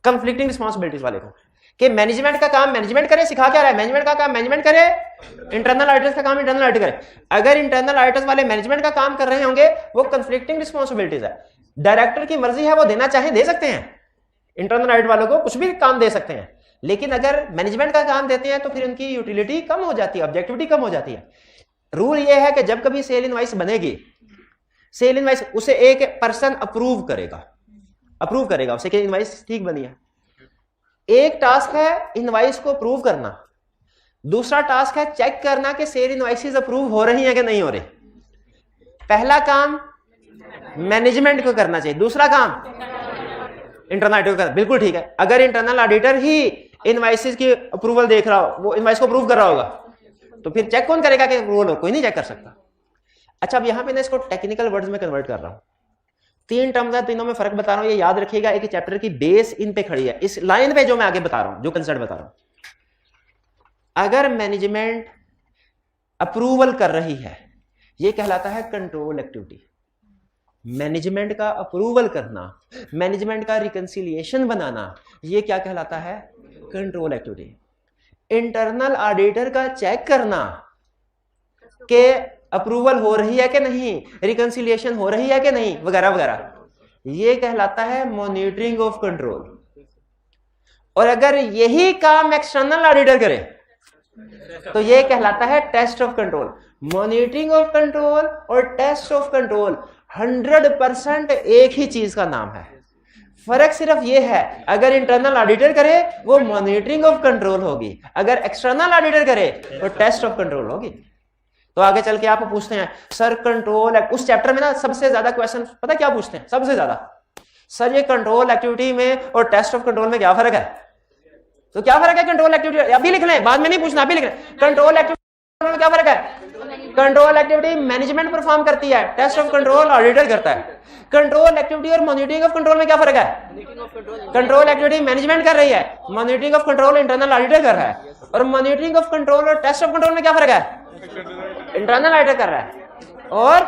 कंफ्लिक्टिंग रिस्पांसिबिलिटीज वाले को, कि मैनेजमेंट का काम मैनेजमेंट करे, सिखा क्या रहा है? मैनेजमेंट का काम मैनेजमेंट करे, इंटरनल ऑडिटर्स का काम इंटरनल ऑडिट करे। अगर इंटरनल ऑडिटर्स वाले मैनेजमेंट का काम कर रहे होंगे वो कंफ्लिक्टिंग रिस्पांसिबिलिटीज है। डायरेक्टर की मर्जी है, वो देना चाहे दे सकते हैं, इंटरनल ऑडिट वालों को कुछ भी काम दे सकते हैं, लेकिन अगर मैनेजमेंट का काम देते हैं तो फिर उनकी यूटिलिटी कम हो जाती है, ऑब्जेक्टिविटी कम हो जाती है। रूल ये है कि जब कभी सेल इनवाइस बनेगी, सेल इनवाइस उसे एक पर्सन अप्रूव करेगा उसे कि इनवाइस ठीक बनी है। एक टास्क है इनवाइस को अप्रूव करना, दूसरा टास्क है चेक करना कि सेल इनवाइसेस अप्रूव हो रही हैं कि नहीं हो रही। पहला काम मैनेजमेंट को करना चाहिए, दूसरा काम इंटरनल ऑडिटर को करना। बिल्कुल ठीक है, अगर इंटरनल ऑडिटर ही इनवाइसेस की अप्रूवल देख रहा हो, वो इनवाइस को अप्रूव कर रहा होगा, तो फिर चेक कौन करेगा कि अप्रूवल हो? कोई नहीं चेक कर सकता। अच्छा, अब यहां पे मैं इसको टेक्निकल वर्ड्स में कन्वर्ट कर रहा हूं। 3 टर्म्स है, तीनों में फर्क बता रहा हूं, ये याद रखिएगा। एक चैप्टर की बेस इन पे खड़ी है, इस लाइन पे जो मैं आगे बता रहा हूं, जो कंसेप्ट बता रहा हूं। अगर मैनेजमेंट अप्रूवल कर रही है, ये कहलाता है कंट्रोल एक्टिविटी। मैनेजमेंट का अप्रूवल करना, मैनेजमेंट का रिकंसिलिएशन बनाना, ये क्या कहलाता है? Control activity. इंटरनल ऑडिटर का चेक करना कि अप्रूवल हो रही है कि नहीं, रिकंसिलिएशन हो रही है कि नहीं, वगैरह वगैरह, ये कहलाता है मॉनिटरिंग ऑफ कंट्रोल। और अगर यही काम एक्सटर्नल ऑडिटर करे तो ये कहलाता है test of control. Monitoring of control और टेस्ट ऑफ कंट्रोल 100% एक ही चीज का नाम है। फर्क सिर्फ ये है, अगर इंटरनल ऑडिटर करे वो मॉनिटरिंग ऑफ कंट्रोल होगी, अगर एक्सटर्नल ऑडिटर करे तो टेस्ट ऑफ कंट्रोल होगी। तो आगे चल के आप पूछते हैं सर कंट्रोल, उस चैप्टर में ना सबसे ज्यादा क्वेश्चन पता क्या पूछते हैं? सबसे ज्यादा, सर ये कंट्रोल एक्टिविटी में और टेस्ट ऑफ कंट्रोल में क्या फर्क है? तो क्या फर्क है कंट्रोल एक्टिविटी? अभी लिख लें, बाद में नहीं पूछना, अभी लिख लें। कंट्रोल एक्टिविटी में क्या फर्क है? कंट्रोल एक्टिविटी मैनेजमेंट परफॉर्म करती है, टेस्ट ऑफ कंट्रोल ऑडिटर करता है। कंट्रोल एक्टिविटी और मॉनिटरिंग ऑफ कंट्रोल में क्या फर्क है? कंट्रोल एक्टिविटी मैनेजमेंट कर रही है, monitoring of control internal auditor कर रहा है। और मॉनिटरिंग ऑफ कंट्रोल और टेस्ट ऑफ कंट्रोल में क्या फर्क है? इंटरनल ऑडिटर कर रहा है और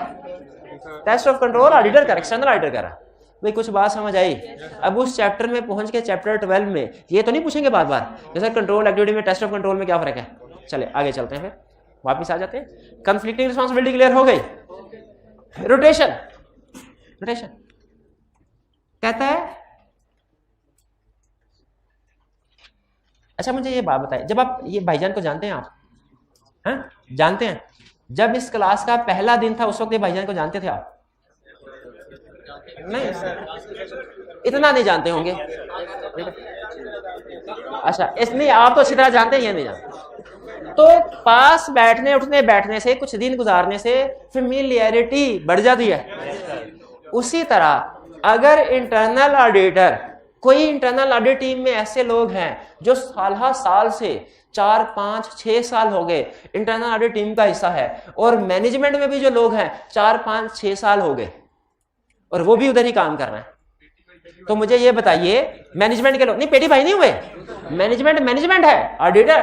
टेस्ट ऑफ कंट्रोल ऑडिटर कर, एक्सटर्नल ऑडिटर कर रहा है। भाई कुछ बात समझ आई? अब उस चैप्टर में पहुंच के चैप्टर 12 में ये तो नहीं पूछेंगे बार बार जैसे कंट्रोल एक्टिविटी में टेस्ट ऑफ कंट्रोल में क्या फर्क है। चले आगे चलते हैं, फिर वापिस आ जाते हैं। कंफ्लिक्टिंग रिस्पांसिबिलिटी क्लियर हो गई। रोटेशन, रोटेशन कहता है, अच्छा मुझे ये बात बताइए, जब आप ये भाईजान को जानते हैं, आप हैं जानते हैं, जब इस क्लास का पहला दिन था उस वक्त ये भाईजान को जानते थे आप? नहीं, इतना नहीं जानते होंगे। अच्छा, इसलिए आप तो अच्छी तरह जानते हैं, ये नहीं जानते। तो पास बैठने उठने बैठने से, कुछ दिन गुजारने से फेमिलियरिटी बढ़ जाती है। उसी तरह अगर इंटरनल ऑडिटर, कोई इंटरनल ऑडिट टीम में ऐसे लोग हैं जो साल से 4, 5, 6 साल हो गए इंटरनल ऑडिट टीम का हिस्सा है, और मैनेजमेंट में भी जो लोग हैं 4, 5, 6 साल हो गए और वो भी उधर ही काम कर रहे हैं, तो मुझे ये बताइए मैनेजमेंट के लोग नहीं, पेटी भाई नहीं हुए, मैनेजमेंट है, ऑडिटर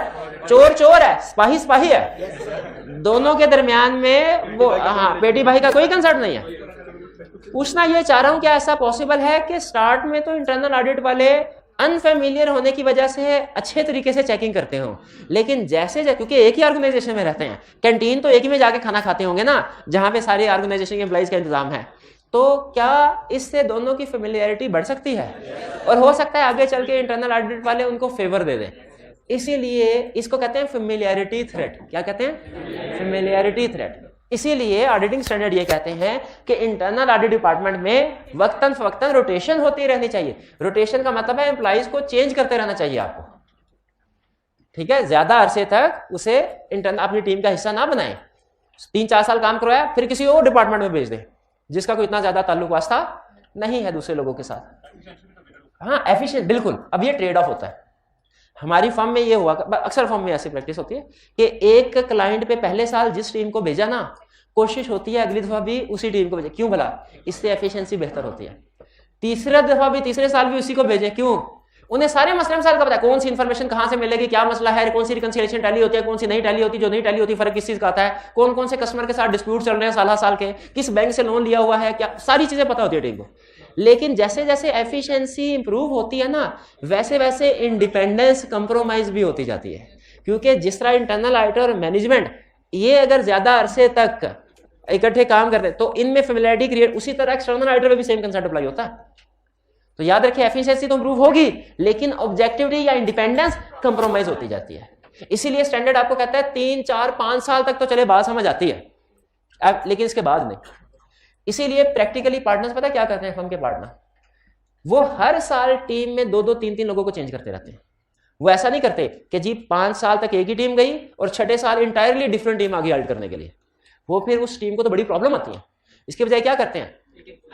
चोर है, सिपाही है, दोनों के दरमियान में वो, हाँ, पेटी भाई का कोई कंसर्ट नहीं है। पूछना ये चाह रहा हूं क्या ऐसा पॉसिबल है कि स्टार्ट में तो इंटरनल ऑडिट वाले अनफेमिलियर होने की वजह से अच्छे तरीके से चेकिंग करते हो, लेकिन जैसे क्योंकि एक ही ऑर्गेनाइजेशन में रहते हैं, कैंटीन तो एक ही में जाके खाना खाते होंगे ना, जहां पे सारे ऑर्गेनाइजेशन के एम्प्लॉइज का इंतजाम है, तो क्या इससे दोनों की फेमिलियरिटी बढ़ सकती है? और हो सकता है आगे चल के इंटरनल ऑडिट वाले उनको फेवर दे दें। इसीलिए इसको कहते हैं फेमिलियरिटी थ्रेट। क्या कहते हैं? Familiarity threat. इसीलिए ऑडिटिंग स्टैंडर्ड ये कहते हैं कि इंटरनल ऑडिट डिपार्टमेंट में वक्तन फवक्तन रोटेशन होती रहनी चाहिए। रोटेशन का मतलब है एम्प्लॉइज को चेंज करते रहना चाहिए आपको, ठीक है? ज्यादा अरसे तक उसे इंटरनल अपनी टीम का हिस्सा ना बनाए। 3-4 साल काम करवाया फिर किसी और डिपार्टमेंट में भेज दे जिसका कोई इतना ज्यादा ताल्लुक वास्ता नहीं है दूसरे लोगों के साथ। हाँ, एफिशिएंट, बिल्कुल। अब ये ट्रेड ऑफ होता है। हमारी फर्म में ये हुआ, अक्सर फर्म में ऐसी प्रैक्टिस होती है कि एक क्लाइंट पे पहले साल जिस टीम को भेजा ना, कोशिश होती है अगली दफा भी उसी टीम को भेजे। क्यों भला? इससे एफिशिएंसी बेहतर होती है। तीसरा दफा भी, तीसरे साल भी उसी को भेजे। क्यों? उन्हें सारे मसले मसाइल का पता है, कौन सी इन्फॉर्मेशन कहां से मिलेगी, क्या मसला है, कौन सी रिकंसिलिएशन टैली होती है, कौन सी नहीं टैली होती, जो नहीं टैली होती फर्क किस चीज का आता है, कौन कौन से कस्टमर के साथ डिस्प्यूट चल रहे हैं साल के, किस बैंक से लोन लिया हुआ है, क्या सारी चीजें पता होती है टीम को। लेकिन जैसे जैसे एफिशिएंसी इंप्रूव होती है ना, वैसे वैसे इंडिपेंडेंस कंप्रोमाइज भी होती जाती है। क्योंकि जिस तरह इंटरनल ऑडिटर और मैनेजमेंट ये अगर ज्यादा अरसे तक इकट्ठे काम करते हैं तो इनमें फेमिलियरिटी क्रिएट, उसी तरह एक्सटर्नल ऑडिटर में भी सेम कंसेप्ट अप्लाई होता है। तो याद रखिए एफिशिएंसी तो इंप्रूव होगी, लेकिन ऑब्जेक्टिविटी या इंडिपेंडेंस कंप्रोमाइज होती जाती है। इसीलिए स्टैंडर्ड आपको कहता है 3, 4, 5 साल तक तो चले बात समझ आती है, अब लेकिन इसके बाद नहीं। इसीलिए प्रैक्टिकली पार्टनर्स पता क्या करते हैं, फर्म के पार्टनर, वो हर साल टीम में 2-2, 3-3 लोगों को चेंज करते रहते हैं। वो ऐसा नहीं करते कि जी 5 साल तक एक ही टीम गई और 6ठे साल इंटायरली डिफरेंट टीम आगे हायर करने के लिए, वो फिर उस टीम को तो बड़ी प्रॉब्लम आती है। इसके बजाय क्या करते हैं,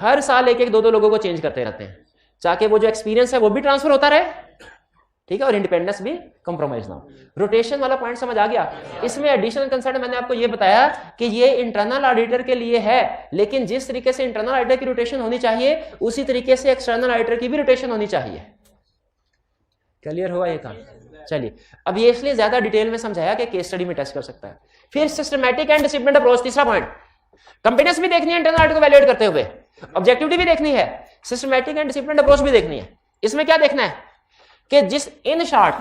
हर साल 1-1, 2-2 लोगों को चेंज करते रहते हैं, ताकि वो जो एक्सपीरियंस है वो भी ट्रांसफर होता रहे, ठीक है, और इंडिपेंडेंस भी कंप्रोमाइज ना हो। रोटेशन वाला पॉइंट समझ आ गया। इसमें एडिशनल कंसर्न मैंने आपको ये बताया कि ये इंटरनल ऑडिटर के लिए है, लेकिन जिस तरीके से इंटरनल ऑडिटर की रोटेशन होनी चाहिए उसी तरीके से एक्सटर्नल ऑडिटर की भी रोटेशन होनी चाहिए। क्लियर हुआ ये काम? चलिए, अब ये इसलिए ज्यादा डिटेल में समझाया कि केस स्टडी में टेस्ट कर सकता है। फिर सिस्टमैटिक एंड डिसिप्लिन्ड अप्रोच, तीसरा पॉइंट, कंपेटेंस भी देखनी है इंटरनल ऑडिट को वैल्यूएट करते हुए, ऑब्जेक्टिविटी भी देखनी है, सिस्टमैटिक एंड डिसिप्लिन्ड अप्रोच भी देखनी है। इसमें क्या देखना है कि इन शॉर्ट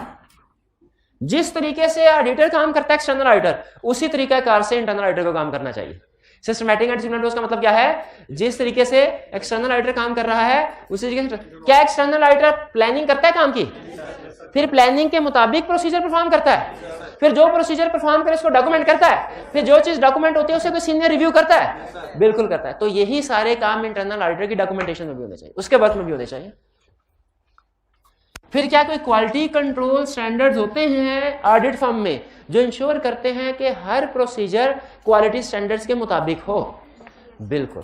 जिस तरीके से ऑडिटर काम करता है एक्सटर्नल ऑडिटर, उसी तरीकाकार से इंटरनल ऑडिटर को काम करना चाहिए। सिस्टमैटिक एंड डिसिप्लिनरी अप्रोच का मतलब क्या है, जिस तरीके से एक्सटर्नल ऑडिटर काम कर रहा है उसी तरीके से। क्या एक्सटर्नल ऑडिटर प्लानिंग करता है काम की, फिर प्लानिंग के मुताबिक प्रोसीजर परफॉर्म करता है, फिर जो प्रोसीजर परफॉर्म करे उसको डॉक्यूमेंट करता है, फिर जो चीज डॉक्यूमेंट होती है उसे कोई सीनियर रिव्यू करता है, बिल्कुल करता है। तो यही सारे काम इंटरनल ऑडिटर की डॉक्यूमेंटेशन में भी होने चाहिए, उसके वर्क में भी होने चाहिए। फिर क्या कोई क्वालिटी कंट्रोल स्टैंडर्ड्स होते हैं ऑडिट फर्म में जो इंश्योर करते हैं कि हर प्रोसीजर क्वालिटी स्टैंडर्ड्स के मुताबिक हो? बिल्कुल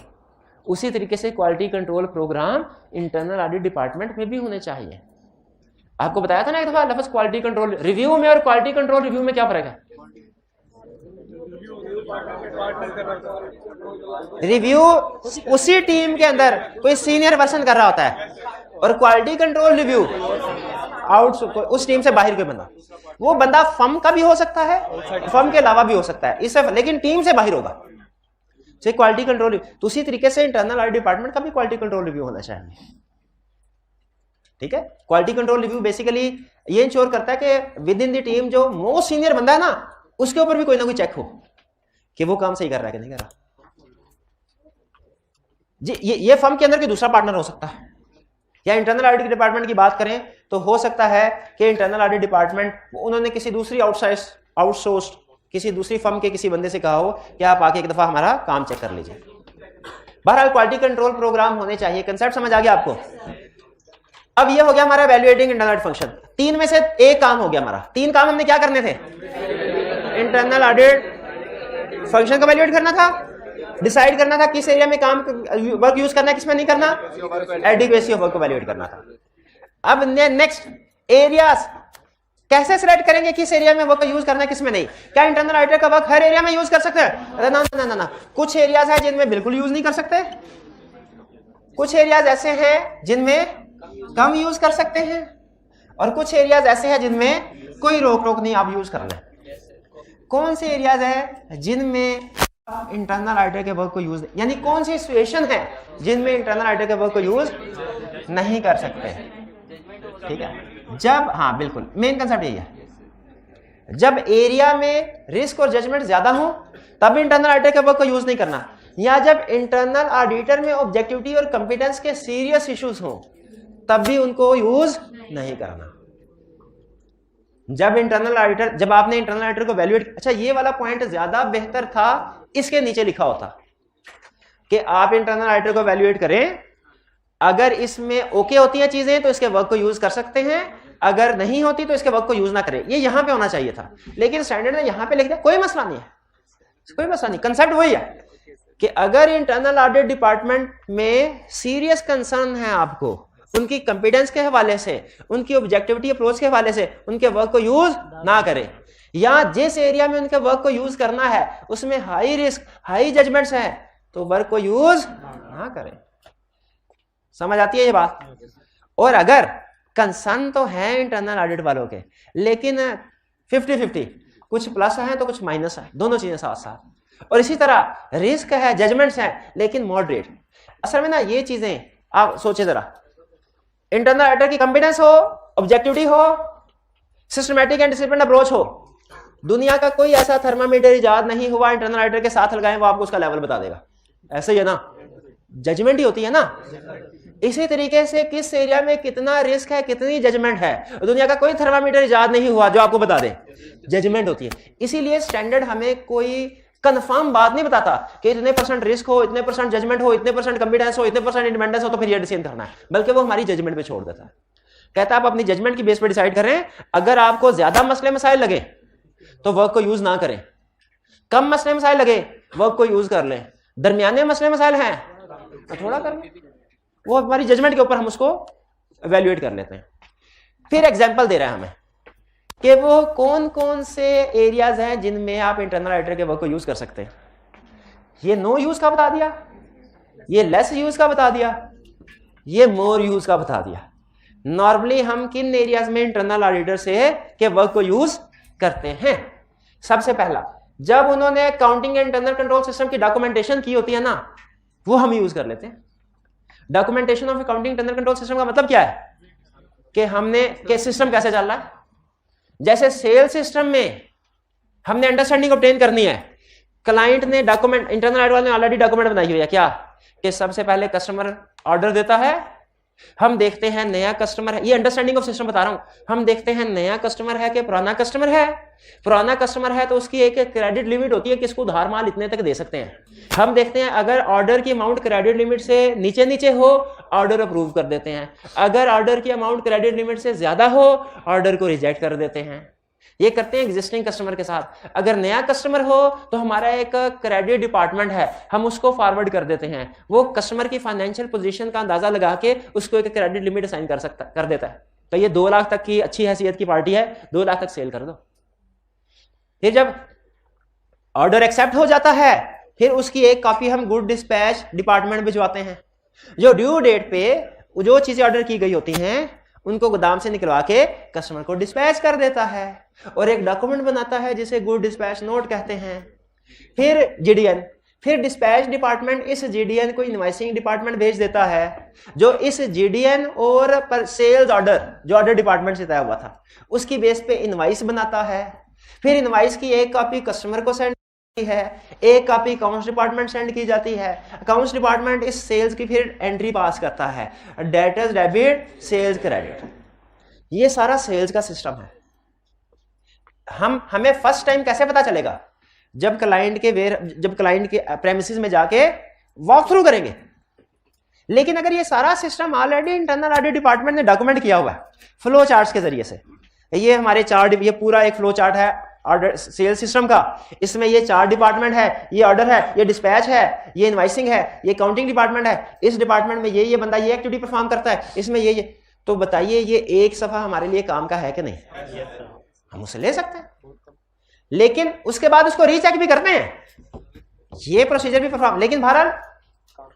उसी तरीके से quality control program internal audit department में भी होने चाहिए। आपको बताया था ना एक दफा लफ्ज क्वालिटी कंट्रोल रिव्यू में और क्वालिटी कंट्रोल रिव्यू में क्या फर्क है? रिव्यू उसी टीम के अंदर कोई सीनियर पर्सन कर रहा होता है, और क्वालिटी कंट्रोल रिव्यू आउट उस टीम से बाहर कोई बंदा, वो बंदा फर्म का भी हो सकता है, फर्म के अलावा भी हो सकता है, इससे लेकिन टीम से बाहर होगा। क्वालिटी कंट्रोल तो उसी तरीके से इंटरनल ऑडिट डिपार्टमेंट का भी क्वालिटी कंट्रोल रिव्यू होना चाहिए, ठीक है। क्वालिटी कंट्रोल रिव्यू बेसिकली ये इंश्योर करता है कि विद इन द टीम जो मोस्ट सीनियर बंदा है ना, उसके ऊपर भी कोई ना कोई चेक हो कि वो काम सही कर रहा है कि नहीं कर रहा। जी ये फर्म के अंदर कोई दूसरा पार्टनर हो सकता है, या इंटरनल ऑडिट डिपार्टमेंट की बात करें तो हो सकता है कि इंटरनल ऑडिट डिपार्टमेंट उन्होंने किसी दूसरी आउटसोर्स्ड किसी दूसरी फर्म के किसी बंदे से कहा हो कि आप आके एक दफा हमारा काम चेक कर लीजिए। बहरहाल क्वालिटी कंट्रोल प्रोग्राम होने चाहिए। कंसेप्ट समझ आ गया आपको? अब ये हो गया हमारा वैल्यूएटिंग इंटरनल ऑडिट फंक्शन। 3 में से एक काम हो गया हमारा। 3 काम हमने क्या करने थे? इंटरनल ऑडिट फंक्शन को वैल्यूएट करना था, डिसाइड करना था किस एरिया में काम वर्क यूज करना है, किसमें नहीं करना, एडिक्वेसी ऑफ वर्क को वैल्यूएट करना था। अब नेक्स्ट एरियाज कैसे सिलेक्ट करेंगे किस एरिया में वर्क यूज करना है किसमें नहीं। क्या इंटरनल ऑडिटर का वर्क हर एरिया में यूज कर सकते हैं? अरे ना ना ना ना, कुछ एरियाज है जिनमें बिल्कुल यूज नहीं कर सकते, कुछ एरियाज ऐसे हैं जिनमें कम यूज कर सकते हैं, और कुछ एरियाज ऐसे हैं जिनमें कोई रोक टोक नहीं, आप यूज कर लें। कौन से एरियाज है जिनमें इंटरनल ऑडिटर के वर्क को यूज, यानी कौन सी सिचुएशन है जिनमें इंटरनल ऑडिटर के वर्क को यूज नहीं कर सकते? ठीक है, जब, हाँ बिल्कुल मेन कंसेप्ट यही है, जब एरिया में रिस्क और जजमेंट ज्यादा हो तब इंटरनल ऑडिटर के वर्क को यूज नहीं करना, या जब इंटरनल ऑडिटर में ऑब्जेक्टिविटी और कंपिटेंस के सीरियस इश्यूज हो तब भी उनको यूज नहीं करना। जब आपने इंटरनल ऑडिटर को वैल्यूएट, अच्छा ये वाला पॉइंट ज्यादा बेहतर था इसके नीचे लिखा होता कि आप इंटरनल ऑडिटर को वैल्यूएट करें, अगर इसमें ओके होती हैं चीजें तो इसके वर्क को यूज कर सकते हैं, अगर नहीं होती तो इसके वर्क को यूज ना करें। ये यहां पे होना चाहिए था, लेकिन स्टैंडर्ड ने यहां पे लिख दिया, कोई मसला नहीं है, कोई मसला नहीं। कंसेप्ट वही है कि अगर इंटरनल ऑडिट डिपार्टमेंट में सीरियस कंसर्न है आपको उनकी कंपिटेंस के हवाले से, उनकी ऑब्जेक्टिविटी अप्रोच के हवाले से, उनके वर्क को यूज ना करें, या जिस एरिया में उनके वर्क को यूज करना है उसमें हाई रिस्क हाई जजमेंट्स हैं तो वर्क को यूज ना करें। समझ आती है ये बात? और अगर कंसर्न तो है इंटरनल ऑडिट वालों के, लेकिन 50-50, कुछ प्लस है तो कुछ माइनस है, दोनों चीजें साथ साथ, और इसी तरह रिस्क है जजमेंट्स हैं लेकिन मॉडरेट। असल में ना ये चीजें आप सोचे जरा, इंटरनल ऑडिटर की कंपिटेंस हो, ऑब्जेक्टिविटी हो, सिस्टमैटिक एंड डिसिप्लिन अप्रोच हो, दुनिया का कोई ऐसा थर्मामीटर इजाद नहीं हुआ इंटरनल ऑडिटर के साथ लगाएं वो आपको उसका लेवल बता देगा। ऐसे ही है ना, जजमेंट ही होती है ना, इसी तरीके से किस एरिया में कितना रिस्क है, कितनी जजमेंट है, दुनिया का कोई थर्मामीटर इजाद नहीं हुआ जो आपको बता दे, जजमेंट होती है। इसीलिए स्टैंडर्ड हमें कोई कंफर्म बात नहीं बताता कि इतने % रिस्क हो, इतने % जजमेंट हो, इतने % कॉन्फिडेंस हो, इतने % इंडिपेंडेंस हो तो फिर ये डिसीजन करना है, बल्कि वो हमारी जजमेंट पे छोड़ देता है। कहता है आप अपनी जजमेंट की बेस पे डिसाइड करें। अगर आपको ज्यादा मसले मसाइल लगे तो वर्क को यूज ना करें, कम मसले मसाइल लगे वर्क को यूज कर लें, दरमियाने मसले मसाइल हैं तो थोड़ा कर लें। वो हमारी जजमेंट के ऊपर हम उसको एवेल्युएट कर लेते हैं। फिर एग्जांपल दे रहा है हमें कि वो कौन कौन से एरियाज हैं जिनमें आप इंटरनल ऑडिटर के वर्क को यूज कर सकते हैं। ये नो यूज का बता दिया, ये लेस यूज का बता दिया, ये मोर यूज का बता दिया। नॉर्मली हम किन एरियाज में इंटरनल ऑडिटर से के वर्क को यूज करते हैं? सबसे पहला, जब उन्होंने accounting and internal control system की डॉक्यूमेंटेशन की होती है ना, वो हम यूज कर लेते हैं। Documentation of accounting internal control system का मतलब क्या है कि हमने के सिस्टम कैसे चल रहा है। जैसे सेल सिस्टम में हमने अंडरस्टैंडिंग ऑब्टेन करनी है, क्लाइंट ने डॉक्यूमेंट, इंटरनल ऑडिटर वाले ने ऑलरेडी डॉक्यूमेंट बनाई हुई है क्या, कि सबसे पहले कस्टमर ऑर्डर देता है, हम देखते हैं नया कस्टमर है, ये अंडरस्टैंडिंग ऑफ सिस्टम बता रहा हूं, हम देखते हैं नया कस्टमर है कि पुराना कस्टमर है। पुराना कस्टमर है तो उसकी एक क्रेडिट लिमिट होती है कि इसको उधार माल इतने तक दे सकते हैं। हम देखते हैं अगर ऑर्डर की अमाउंट क्रेडिट लिमिट से नीचे नीचे हो, ऑर्डर अप्रूव कर देते हैं। अगर ऑर्डर की अमाउंट क्रेडिट लिमिट से ज्यादा हो, ऑर्डर को रिजेक्ट कर देते हैं। ये करते हैं एग्जिस्टिंग कस्टमर के साथ। अगर नया कस्टमर हो तो हमारा एक क्रेडिट डिपार्टमेंट है, हम उसको फॉरवर्ड कर देते हैं, वो कस्टमर की फाइनेंशियल पोजीशन का अंदाजा लगा के उसको एक क्रेडिट लिमिट असाइन कर देता है। तो ये 2 लाख तक की अच्छी हैसियत की पार्टी है, 2 लाख तक सेल कर दो। फिर जब ऑर्डर एक्सेप्ट हो जाता है, फिर उसकी एक कॉपी हम गुड डिस्पैच डिपार्टमेंट भिजवाते हैं, जो ड्यू डेट पे जो चीजें ऑर्डर की गई होती हैं उनको गोदाम से निकलवा के कस्टमर को डिस्पैच कर देता है और एक डॉक्यूमेंट बनाता है जिसे गुड डिस्पैच नोट कहते हैं। फिर जीडीएन, फिर डिस्पैच डिपार्टमेंट इस जीडीएन को इनवॉइसिंग डिपार्टमेंट भेज देता है, जो इस जीडीएन और पर सेल्स ऑर्डर जो ऑर्डर डिपार्टमेंट से तय हुआ था उसकी बेस पे इनवॉइस बनाता है। फिर इनवॉइस की एक कॉपी कस्टमर को सेंड है, एक कॉपी अकाउंट्स डिपार्टमेंट सेंड की जाती है। अकाउंट्स डिपार्टमेंट इस सेल्स की फिर एंट्री पास करता है, डेटर्स डेबिट, सेल्स क्रेडिट। ये सारा सेल्स का सिस्टम है। हमें फर्स्ट टाइम कैसे पता चलेगा? जब क्लाइंट के प्रेमिसेस में जाके वॉक थ्रू करेंगे। लेकिन अगर ये सारा system already internal audit department ने डॉक्यूमेंट किया हुआ है फ्लो चार्ट्स के जरिए से, ये हमारे चार्ट, ये पूरा एक फ्लो चार्ट है ऑर्डर सेल्स सिस्टम का। इसमें ये 4 डिपार्टमेंट है, ये ऑर्डर है, ये डिस्पैच है, ये इनवाइसिंग है, ये काउंटिंग डिपार्टमेंट है। इस डिपार्टमेंट में ये बंदा ये एक्टिविटी परफॉर्म करता है, इसमें ये तो बताइए ये एक सफा हमारे लिए काम का है कि नहीं? हम उसे ले सकते हैं, लेकिन उसके बाद उसको रीचेक भी करते हैं, ये प्रोसीजर भी परफॉर्म। लेकिन बहरहाल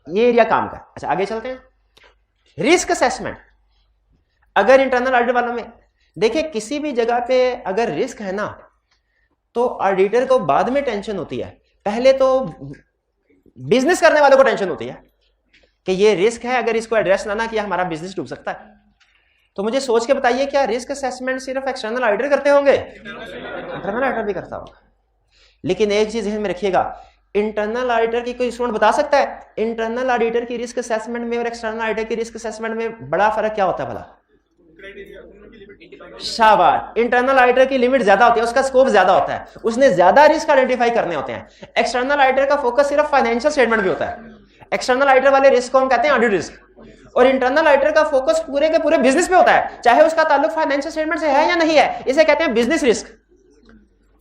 ये एरिया काम का। अच्छा आगे चलते हैं। Risk assessment. अगर इंटरनल ऑडिट वालों में देखिए किसी भी जगह पे अगर रिस्क है ना तो ऑडिटर को बाद में टेंशन होती है, पहले तो बिजनेस करने वालों को टेंशन होती है कि ये रिस्क है, अगर इसको एड्रेस ना किया हमारा बिजनेस डूब सकता है। तो मुझे सोच के बताइए क्या रिस्क असेसमेंट सिर्फ एक्सटर्नल ऑडिटर करते होंगे? इंटरनल ऑडिटर भी करता होगा। लेकिन एक चीज ध्यान में रखिएगा, इंटरनल ऑडिटर की कोई स्टूडेंट बता सकता है इंटरनल ऑडिटर की रिस्क असेसमेंट में और एक्सटर्नल ऑडिटर की रिस्क असेसमेंट में बड़ा फर्क क्या होता है भला? शाबाश, इंटरनल ऑडिटर की लिमिट ज्यादा होती है, उसका स्कोप ज्यादा होता है, उसने ज्यादा रिस्क आइडेंटिफाई करने होते हैं। एक्सटर्नल ऑडिटर का फोकस सिर्फ फाइनेंशियल स्टेटमेंट भी होता है। एक्सटर्नल ऑडिटर वाले रिस्क को हम कहते हैं ऑडिट रिस्क, और इंटरनल ऑडिटर का फोकस पूरे के पूरे बिजनेस पे होता है, चाहे उसका ताल्लुक फाइनेंशियल स्टेटमेंट से है या नहीं है, इसे कहते हैं बिजनेस रिस्क।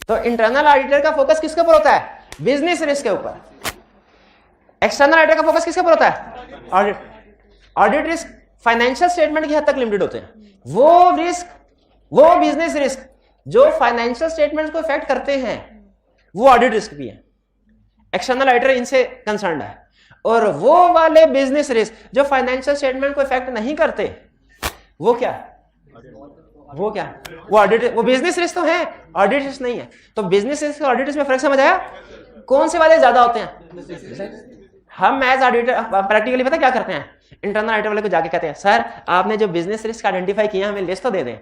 तो इंटरनल ऑडिटर का फोकस किसके ऊपर होता है? बिजनेस रिस्क के ऊपर। एक्सटर्नल ऑडिटर का फोकस किसके ऊपर होता है? Audit. Audit risk financial statement की हद तक लिमिटेड होते हैं। वो रिस्क, वो बिजनेस रिस्क जो फाइनेंशियल स्टेटमेंट्स को इफेक्ट करते हैं वो ऑडिट रिस्क भी है, एक्सटर्नल ऑडिटर इनसे कंसर्न्ड है। और वो वाले बिजनेस रिस्क जो फाइनेंशियल स्टेटमेंट को इफेक्ट नहीं करते वो क्या है? वो क्या है? वो ऑडिट, वो बिजनेस रिस्क तो है, ऑडिट रिस्क नहीं है। तो बिजनेस रिस्क और ऑडिट रिस्क में फर्क समझ आया? कौन से वाले ज्यादा होते हैं? हम एज ऑडिटर प्रैक्टिकली पता क्या करते हैं, इंटरनल ऑडिटर वाले को जाके कहते हैं सर आपने जो बिजनेस रिस्क आइडेंटिफाई किया हमें लिस्ट तो दे दें।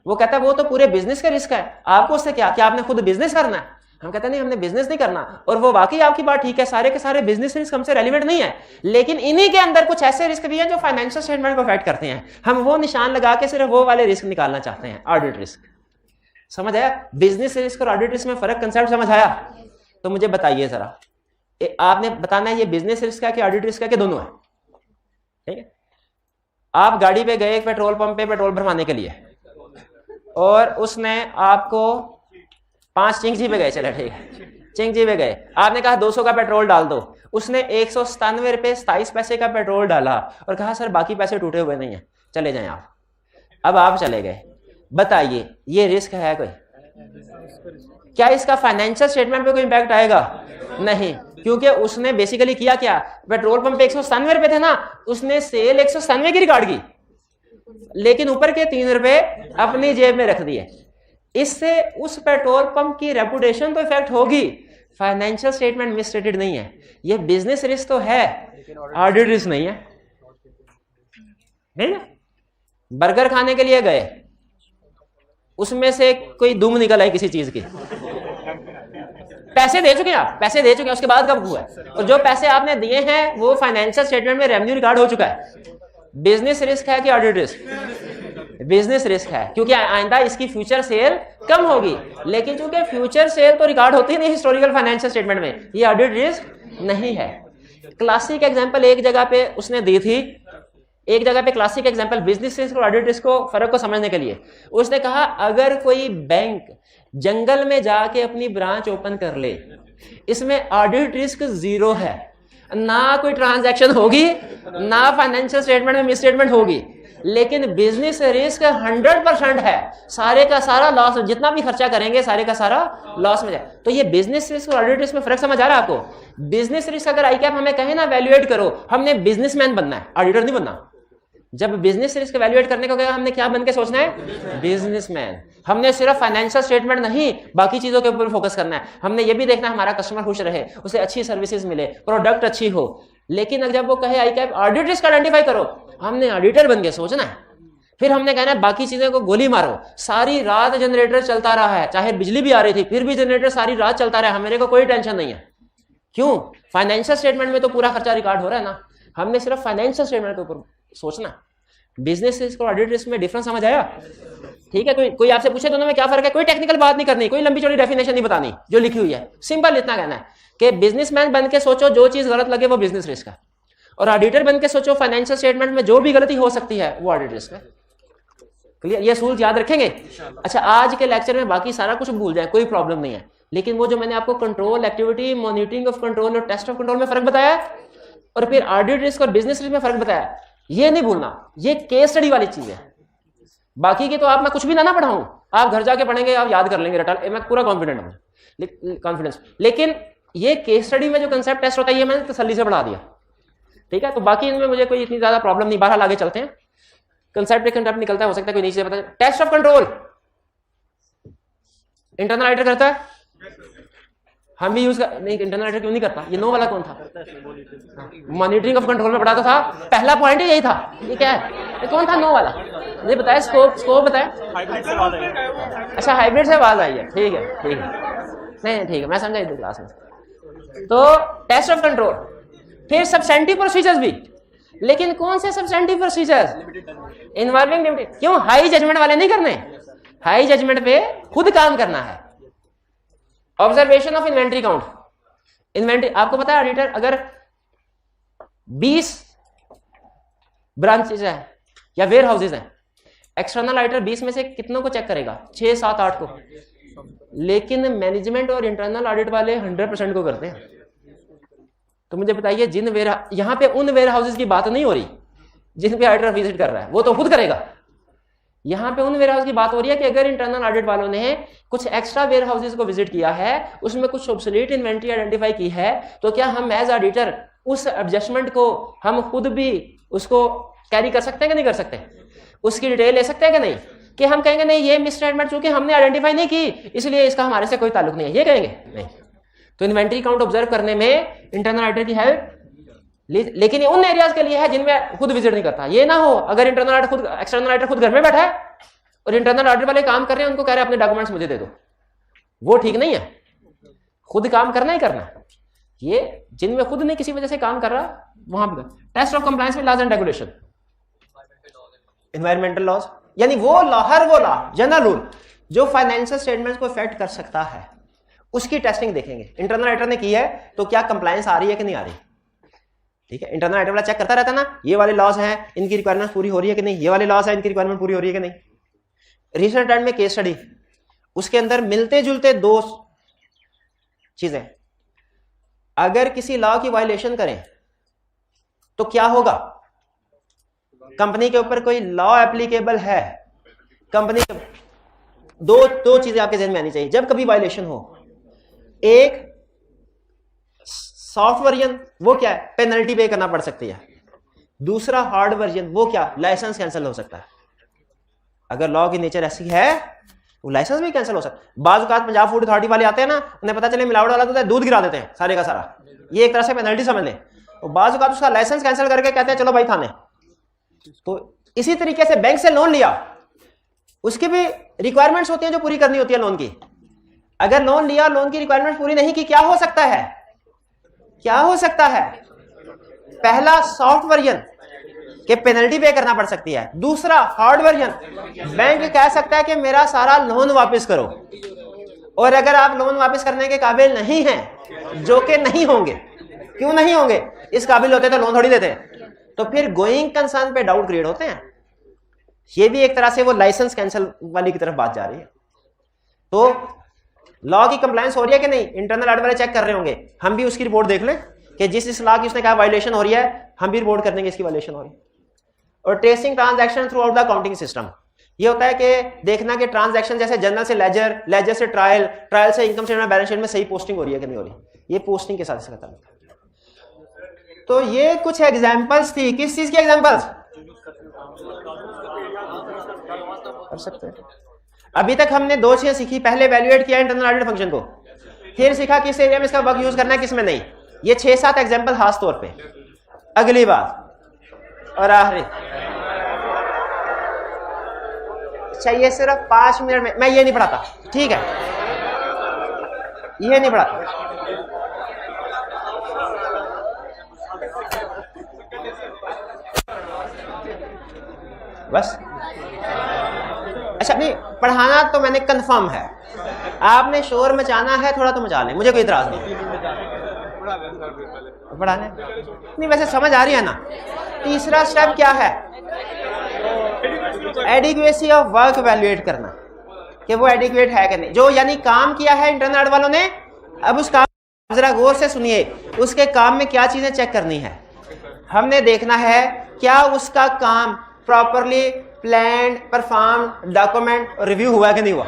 वो कहता है वो तो पूरे बिजनेस का रिस्क है, आपको उससे क्या आपने खुद बिजनेस करना है? हम कहते हैं नहीं हमने बिजनेस नहीं करना, और वो वाकई आपकी बात ठीक है, सारे के सारे बिजनेस रिस्क हमसे रेलिवेंट नहीं है, लेकिन इन्हीं के अंदर कुछ ऐसे रिस्क भी हैं जो फाइनेंशियल स्टेटमेंट को अफेक्ट करते हैं। हम वो निशान लगा के सिर्फ वो वाले रिस्क निकालना चाहते हैं, ऑडिट रिस्क। समझ आया? बिजनेस रिस्क और ऑडिट रिस्क में फर्क, कंसेप्ट समझ आया? तो मुझे बताइए जरा, आपने बताना है ये बिजनेस रिस्क है कि ऑडिट रिस्क है कि दोनों है। ठीक है, आप गाड़ी पे गए पेट्रोल पंप पे पेट्रोल भरवाने के लिए, और उसने आपको 5 चिंगजी पे गए, चले ठीक है, चिंगजी पे गए, आपने कहा 200 का पेट्रोल डाल दो, उसने 197 रुपये 27 पैसे का पेट्रोल डाला और कहा सर बाकी पैसे टूटे हुए नहीं है, चले जाएं आप। अब आप चले गए, बताइए ये रिस्क है कोई? क्या इसका फाइनेंशियल स्टेटमेंट पे कोई इंपैक्ट आएगा? नहीं, क्योंकि उसने बेसिकली किया क्या, पेट्रोल पंप पे 197 रुपए थे ना, उसने सेल 197 की रिकॉर्ड की, लेकिन ऊपर के 3 रुपए अपनी जेब में रख दिए। इससे उस पेट्रोल पंप की रेपुटेशन तो इफेक्ट होगी, फाइनेंशियल स्टेटमेंट मिसस्टेटेड नहीं है। ये बिजनेस रिस्क तो है, ऑडिट रिस्क नहीं है। ठीक है, बर्गर खाने के लिए गए, उसमें से कोई दुम निकल आई किसी चीज की, पैसे दे चुके हैं आप, पैसे दे चुके हैं, उसके बाद कब हुआ है, और जो पैसे आपने दिए हैं वो फाइनेंशियल स्टेटमेंट में रेवेन्यू रिकॉर्ड हो चुका है। बिजनेस रिस्क है कि ऑडिट रिस्क? बिजनेस रिस्क है, क्योंकि आइंदा इसकी फ्यूचर सेल कम होगी, लेकिन चूंकि फ्यूचर सेल तो रिकॉर्ड होती नहीं हिस्टोरिकल फाइनेंशियल स्टेटमेंट में, ये ऑडिट रिस्क नहीं है। क्लासिक एग्जांपल एक जगह पे उसने दी थी, एक जगह पे क्लासिक एग्जांपल बिजनेस रिस्क और ऑडिट रिस्क को फर्क को समझने के लिए उसने कहा, अगर कोई बैंक जंगल में जाके अपनी ब्रांच ओपन कर ले, इसमें ऑडिट रिस्क 0 है, ना कोई ट्रांजैक्शन होगी, ना फाइनेंशियल स्टेटमेंट में मिसस्टेटमेंट होगी, लेकिन बिजनेस रिस्क 100% है, सारे का सारा लॉस, जितना भी खर्चा करेंगे सारे का सारा लॉस में जाए। तो ये बिजनेस रिस्क और ऑडिट रिस्क में फर्क समझ आ रहा है आपको? बिजनेस रिस्क अगर आईकैप हमें कहे ना वैल्यूएट करो, हमने बिजनेसमैन बनना है, ऑडिटर नहीं बनना। जब बिजनेस रिस्क वैल्यूएट करने को कहेगा, हमने क्या बन के सोचना है? बिजनेसमैन। हमने सिर्फ फाइनेंशियल स्टेटमेंट नहीं, बाकी चीजों के ऊपर फोकस करना है। हमने ये भी देखना है हमारा कस्टमर खुश रहे, उसे अच्छी सर्विसेज मिले, प्रोडक्ट अच्छी हो। लेकिन जब वो कहे आईकैप ऑडिट रिस्क आइडेंटिफाई करो, हमने ऑडिटर बन के सोचना है। फिर हमने कहना है बाकी चीजें को गोली मारो, सारी रात जनरेटर चलता रहा है, चाहे बिजली भी आ रही थी फिर भी जनरेटर सारी रात चलता रहा है, हमारे को कोई टेंशन नहीं है। क्यों? फाइनेंशियल स्टेटमेंट में तो पूरा खर्चा रिकॉर्ड हो रहा है ना, हमने सिर्फ फाइनेंशियल स्टेटमेंट के ऊपर सोचना। बिजनेस रिस्क और ऑडिट रिस्क में डिफरेंस समझ आया? ठीक है, कोई आपसे पूछे दोनों में क्या फर्क है, कोई टेक्निकल बात नहीं करनी, कोई लंबी चौड़ी डेफिनेशन नहीं बतानी, जो लिखी हुई है सिंपल इतना कहना है कि बिजनेसमैन बन के सोचो जो चीज गलत लगे वो बिजनेस रिस्क है, और ऑडिटर बन के सोचो फाइनेंशियल स्टेटमेंट में जो भी गलती हो सकती है वो ऑडिट रिस्क है। क्लियर? ये सूल याद रखेंगे। अच्छा, आज के लेक्चर में बाकी सारा कुछ भूल जाए, कोई प्रॉब्लम नहीं है, लेकिन वो जो मैंने आपको control activity, monitoring of control और टेस्ट ऑफ कंट्रोल में फर्क बताया, और फिर ऑडिट रिस्क और बिजनेस रिस्क में फर्क बताया, ये नहीं भूलना। ये केस स्टडी वाली चीज है, बाकी की तो आप मैं कुछ भी ना पढ़ाऊं, आप घर जाके पढ़ेंगे, आप याद कर लेंगे रटा, मैं पूरा कॉन्फिडेंट हूं, कॉन्फिडेंस। लेकिन ये केस स्टडी में जो कंसेप्ट टेस्ट होता है ये मैंने तसल्ली से बढ़ा दिया। ठीक है, तो बाकी इनमें मुझे कोई इतनी ज्यादा प्रॉब्लम नहीं। बहरहाल आगे चलते हैं, कंसेप्ट एक कंसेप्ट निकलता है, हो सकता है कोई नीचे पता। Test of control internal auditor करता है, हम भी यूज कर नहीं, इंटरनल ऑडिटर क्यों नहीं करता? ये नो वाला कौन था? मॉनिटरिंग ऑफ कंट्रोल में पढ़ा तो था, पहला पॉइंट ही यही था। ये क्या है, ये कौन था नो वाला? ये बताया, स्कोप बताया। अच्छा, हाइब्रिड से आवाज आई है, ठीक है ठीक है, नहीं ठीक है, मैं समझा इधर क्लास में। तो टेस्ट ऑफ कंट्रोल, फिर सब्सटेंटिव प्रोसीजर्स भी, लेकिन कौन से सब्सटेंटिव प्रोसीजर्स? Involving limited. क्यों? हाई जजमेंट वाले नहीं करने, हाई जजमेंट पे खुद काम करना है। Observation of inventory count, inventory आपको पता है ऑडिटर अगर 20 ब्रांचेज है या वेयर हाउसेज है, एक्सटर्नल ऑडिटर 20 में से कितनों को चेक करेगा? 6, 7, 8 को। लेकिन मैनेजमेंट और इंटरनल ऑडिट वाले 100% को करते हैं। तो मुझे बताइए, जिन यहां पे उन वेयर हाउसेज की बात नहीं हो रही जिन पे ऑडिटर विजिट कर रहा है, वो तो खुद करेगा। यहां पे उन वेयर हाउस की बात हो रही है कि अगर इंटरनल ऑडिट वालों ने कुछ एक्स्ट्रा वेयर हाउसेज को विजिट किया है, उसमें कुछ ऑब्सोलीट इन्वेंट्री आइडेंटिफाई की है, तो क्या हम एज ऑडिटर उस एडजस्टमेंट को हम खुद भी उसको कैरी कर सकते हैं कि नहीं कर सकते? उसकी डिटेल ले सकते हैं कि नहीं? कि हम कहेंगे नहीं ये मिसस्टेटमेंट चूंकि हमने आइडेंटिफाई नहीं की इसलिए इसका हमारे से कोई ताल्लुक नहीं है, ये कहेंगे? नहीं। तो इन्वेंट्री काउंट ऑब्जर्व करने में इंटरनल ऑडिटर की हेल्प, लेकिन ये उन एरियाज के लिए है जिनमें खुद विजिट नहीं करता। ये ना हो अगर इंटरनल ऑडिटर खुद, एक्सटर्नल ऑडिटर खुद घर में बैठा है और इंटरनल ऑडिट वाले काम कर रहे हैं, उनको कह रहे हैं अपने डॉक्यूमेंट्स मुझे दे दो, वो ठीक नहीं है। खुद काम करना ही करना, ये जिनमें खुद नहीं किसी वजह से काम कर रहा वहां पर। टेस्ट ऑफ कंप्लायंस में laws and regulation, environmental laws, यानी वो लॉ, हर वो लॉ, जनरल रूल जो फाइनेंशियल स्टेटमेंट्स को इफेक्ट कर सकता है, उसकी टेस्टिंग देखेंगे। इंटरनल ऑडिटर ने की है तो क्या कंप्लायंस आ रही है कि नहीं आ रही, ठीक है। इंटरनल ऑडिटर वाला चेक करता रहता ना, ये वाले लॉज हैं, इनकी रिक्वायरमेंट पूरी हो रही है कि नहीं, ये वाले लॉज हैं, इनकी रिक्वायरमेंट पूरी हो रही है कि नहीं। रिसेंट टाइम में केस स्टडी, उसके अंदर मिलते जुलते दो चीजें, अगर किसी लॉ की वायलेशन करें तो क्या होगा, कंपनी के ऊपर कोई लॉ एप्लीकेबल है, कंपनी के दो चीजें आपके जहन में आनी चाहिए जब कभी वायलेशन हो। एक सॉफ्ट वर्जन, वो क्या है, पेनल्टी पे करना पड़ सकती है। दूसरा हार्ड वर्जन, वो क्या, लाइसेंस कैंसिल हो सकता है। अगर लॉ की नेचर ऐसी है वो लाइसेंस भी कैंसिल हो सकता है। बाज़ औक़ात पंजाब फूड अथॉरिटी वाले आते हैं ना, उन्हें पता चले मिलावट वाला तो दूध गिरा देते हैं सारे का सारा, ये एक तरह से पेनल्टी समझ लें। तो बाज़ औक़ात उसका लाइसेंस कैंसिल करके कहते हैं चलो भाई थाने। तो इसी तरीके से बैंक से लोन लिया, उसकी भी रिक्वायरमेंट्स होती हैं जो पूरी करनी होती है लोन की। अगर लोन लिया, लोन की रिक्वायरमेंट पूरी नहीं की, क्या हो सकता है, क्या हो सकता है, पहला सॉफ्ट वर्जन कि पेनल्टी पे करना पड़ सकती है, दूसरा हार्ड वर्जन, बैंक कह सकता है कि मेरा सारा लोन वापस करो। और अगर आप लोन वापस करने के काबिल नहीं हैं, जो कि नहीं होंगे, क्यों नहीं होंगे, इस काबिल होते तो लोन थोड़ी देते, तो फिर गोइंग कंसर्न पे डाउट क्रिएट होते हैं। ये भी एक तरह से वो लाइसेंस कैंसिल वाली की तरफ बात जा रही है। तो लॉ की कंप्लायंस हो रही है कि नहीं, इंटरनल ऑडिट वाले चेक कर रहे होंगे, हम भी उसकी रिपोर्ट देख लें कि जिस लॉ की उसने कहा वायलेशन हो रही है, हम भी रिपोर्ट कर देंगे इसकी वायलेशन हो रही है। और tracing transaction through out the accounting system, ये होता है कि देखना कि ट्रांजैक्शन जैसे जर्नल से लेजर, लेजर से ट्रायल, ट्रायल से इनकम स्टेटमेंट, बैलेंस शीट में सही पोस्टिंग हो रही है कि नहीं हो रही, ये पोस्टिंग के साथ इसका ताल्लुक है। तो ये कुछ एग्जांपल्स थी, किस चीज की एग्जांपल्स कर सकते हैं। अभी तक हमने दो चीजें सीखी, पहले वैल्यूएट किया इंटरनल ऑडिट फंक्शन को, फिर सीखा किस एरिया में इसका वर्क यूज करना है, किस में नहीं। ये 6-7 एग्जांपल खास तौर पे। अगली बात और आखिरी, चाहिए सिर्फ 5 मिनट में, मैं ये नहीं पढ़ाता, ठीक है, ये नहीं पढ़ाता। बस अच्छा, नहीं पढ़ाना तो मैंने कंफर्म है, आपने शोर मचाना है थोड़ा तो मचा लें, मुझे कोई इतराज नहीं, पढ़ाने नहीं, वैसे समझ आ रही है ना। तीसरा स्टेप क्या है, एडिक्वेसी ऑफ वर्क वैल्यूएट करना कि वो एडिक्वेट है कि नहीं, जो यानी काम किया है इंटरनल ऑडिट वालों ने। अब उस काम जरा गौर से सुनिए, उसके काम में क्या चीजें चेक करनी है। हमने देखना है क्या उसका काम properly plan, perform, document, review हुआ कि नहीं हुआ।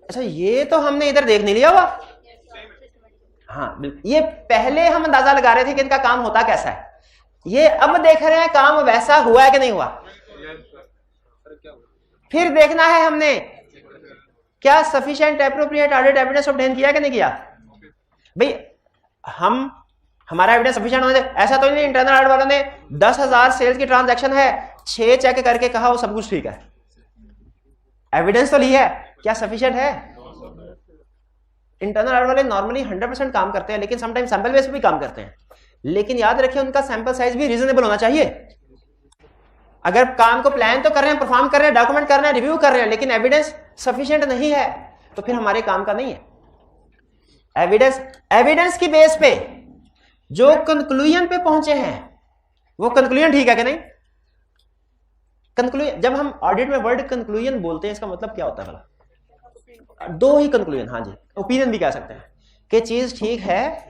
अच्छा, ये तो हमने इधर देख नहीं लिया हुआ। हाँ, ये पहले हम अंदाजा लगा रहे थे कि इनका काम होता कैसा है, ये अब देख रहे हैं काम वैसा हुआ है कि नहीं हुआ। फिर देखना है हमने क्या sufficient appropriate audit evidence obtain किया कि नहीं किया। भाई हमारा एविडेंस सफिशिएंट होना चाहिए, ऐसा तो नहीं इंटरनल ऑडिट वालों ने 10,000 सेल्स की ट्रांजैक्शन है, 6 चेक करके कहा वो सब कुछ ठीक है, एविडेंस तो ली है, क्या सफिशिएंट है। इंटरनल ऑडिट वाले नॉर्मली 100% काम करते हैं, लेकिन समटाइम सैंपल बेस पे भी काम करते हैं, लेकिन याद रखिए उनका सैंपल साइज भी रीजनेबल होना चाहिए। अगर काम को प्लान तो कर रहे हैं, परफॉर्म कर रहे हैं, डॉक्यूमेंट कर रहे हैं, रिव्यू कर रहे हैं, लेकिन एविडेंस सफिशिएंट नहीं है, तो फिर हमारे काम का नहीं है। एविडेंस की बेस पे जो कंक्लूजन पे पहुंचे हैं वो कंक्लूजन ठीक है कि नहीं। कंक्लूजन, जब हम ऑडिट में वर्ड कंक्लूजन बोलते हैं इसका मतलब क्या होता है भला, दो ही कंक्लूजन, हाँ जी, ओपिनियन भी कह सकते हैं कि चीज ठीक है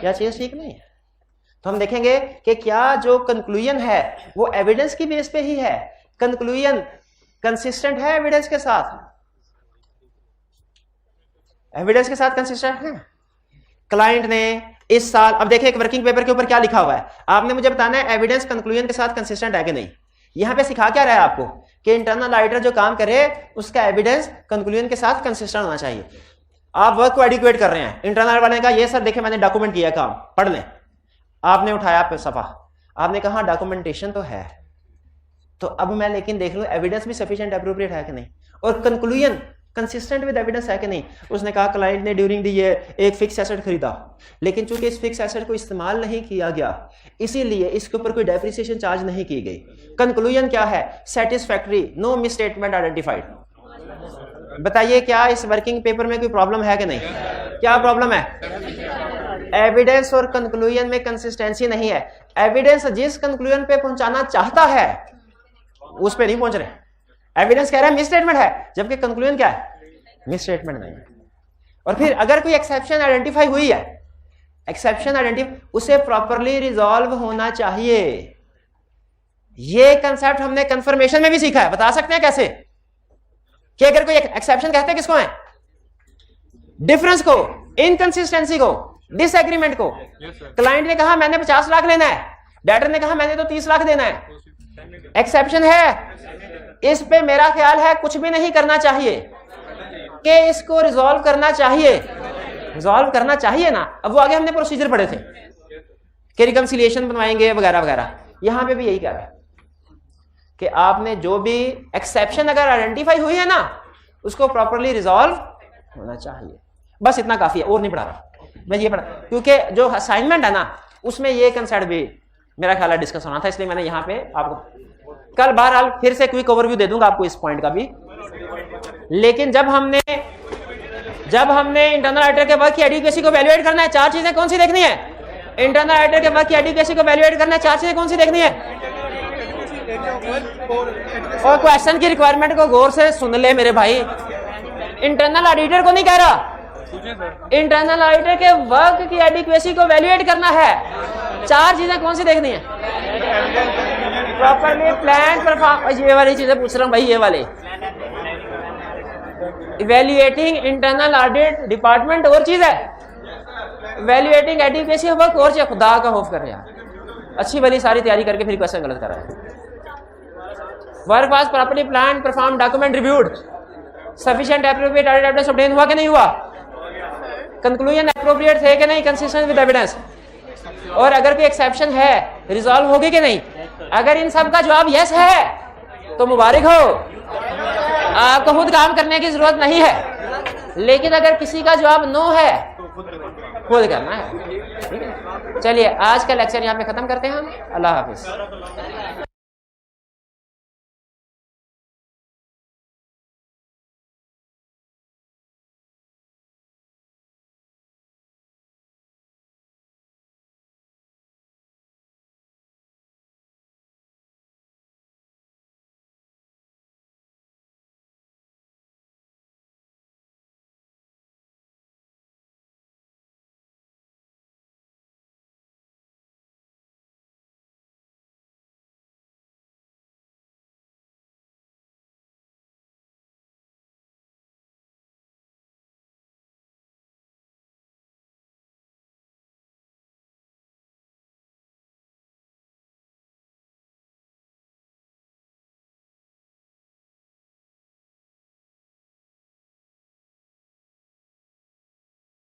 या चीज ठीक नहीं है। तो हम देखेंगे कि क्या जो कंक्लूजन है वो एविडेंस की बेस पे ही है, कंक्लूजन कंसिस्टेंट है एविडेंस के साथ, एविडेंस के साथ कंसिस्टेंट है। क्लाइंट ने इस साल, अब देखिए एक वर्किंग पेपर के ऊपर क्या लिखा हुआ है, आपने मुझे बताना है एविडेंस कंक्लूजन के साथ कंसिस्टेंट है कि नहीं। यहां पे सिखा क्या रहा है आपको कि इंटरनल ऑडिटर जो काम करे उसका एविडेंस कंक्लूजन के साथ कंसिस्टेंट होना चाहिए। आप वर्क को एडिक्वेट कर रहे हैं, इंटरनल वाले ने कहा ये सर देखे मैंने डॉक्यूमेंट किया काम, पढ़ लें, आपने उठाया पे सफा, आपने कहा डॉक्यूमेंटेशन तो है, तो अब मैं लेकिन देख लूं एविडेंस भी सफिशिएंट एप्रोप्रिएट है कि नहीं। और कंक्लूजन कंसिस्टेंट विद एविडेंस है कि नहीं। उसने कहा क्लाइंट ने ड्यूरिंग द ईयर एक फिक्स एसेट खरीदा, लेकिन चूंकि इस फिक्स एसेट को इस्तेमाल नहीं किया गया इसीलिए इसके ऊपर कोई डेप्रिसिएशन चार्ज नहीं की गई। कंक्लूजन क्या है? Satisfactory, no misstatement identified. बताइए क्या इस वर्किंग पेपर में कोई प्रॉब्लम है कि नहीं? क्या प्रॉब्लम है? एविडेंस और कंक्लूजन में कंसिस्टेंसी नहीं है। एविडेंस जिस कंक्लूजन पे पहुंचाना चाहता है उस पे नहीं पहुंच रहे। एविडेंस कह रहा है मिस स्टेटमेंट है, जबकि कंक्लूजन क्या है? मिस स्टेटमेंट नहीं है। और फिर अगर कोई एक्सेप्शन आइडेंटिफाई हुई है, एक्सेप्शन आइडेंटिफाई, उसे प्रॉपरली रिजॉल्व होना चाहिए। ये कंसेप्ट हमने कंफर्मेशन में भी सीखा है। बता सकते हैं कैसे? कि अगर कोई एक्सेप्शन कहते हैं किसको है? डिफरेंस को, इनकंसिस्टेंसी को, डिसएग्रीमेंट को। क्लाइंट ने कहा मैंने 50 लाख लेना है, डेटर ने कहा मैंने तो 30 लाख देना है। एक्सेप्शन है, इस पे मेरा ख्याल है कुछ भी नहीं करना चाहिए, कि इसको रिजॉल्व करना चाहिए। रिजॉल्व करना चाहिए ना। अब वो आगे हमने प्रोसीजर पढ़े थे कि रिकंसिलिएशन बनवाएंगे वगैरह वगैरह। यहां पे भी यही कह रहा है कि आपने जो भी एक्सेप्शन अगर आइडेंटिफाई हुई है ना उसको प्रॉपरली रिजॉल्व होना चाहिए। बस इतना काफी है, और नहीं पढ़ा रहा मैं। ये पढ़ा क्योंकि जो असाइनमेंट है ना उसमें ये कंसेप्ट भी मेरा ख्याल है डिस्कस होना था, इसलिए मैंने यहाँ पे आपको कल बहरहाल फिर से क्विक ओवरव्यू दे दूंगा आपको इस पॉइंट का भी। लेकिन जब हमने इंटरनल ऑडिटर के वर्क की एडिक्वेसी को वैल्यूएट करना है, 4 चीजें कौन सी देखनी है? इंटरनल ऑडिटर के वर्क की एडिक्वेसी को वैल्यूएट करना है, 4 चीजें कौन सी देखनी है? और क्वेश्चन की रिक्वायरमेंट को गौर से सुन ले मेरे भाई। इंटरनल ऑडिटर को नहीं कह रहा, इंटरनल ऑडिटर के वर्क की एडिक्वेसी को वैल्यूएट करना है। 4 चीजें कौन सी देखनी है? प्रॉपरली प्लान परफॉर्म, ये वाली चीजें पूछ रहा हूं भाई, ये वाले इवैल्यूएटिंग इंटरनल ऑडिट डिपार्टमेंट और चीज है, इवैल्यूएटिंग एडिक्वेसी ऑफ वर्क और चीज। खुदा का खौफ कर रहे हैं, अच्छी वाली सारी तैयारी करके फिर क्वेश्चन गलत कर रहा है। Work was properly plan perform document reviewed, sufficient appropriate audit evidence obtain हुआ कि नहीं हुआ, कंक्लूजन एप्रोप्रिएट थे कि नहीं, कंसिस्टेंट विद एविडेंस, और अगर कोई एक्सेप्शन है रिजॉल्व होगी कि नहीं। अगर इन सब का जवाब यस है तो मुबारक हो, आपको खुद काम करने की जरूरत नहीं है। लेकिन अगर किसी का जवाब नो है खुद करना है। ठीक है, चलिए आज का लेक्चर यहाँ पे खत्म करते हैं हम। अल्लाह हाफिज।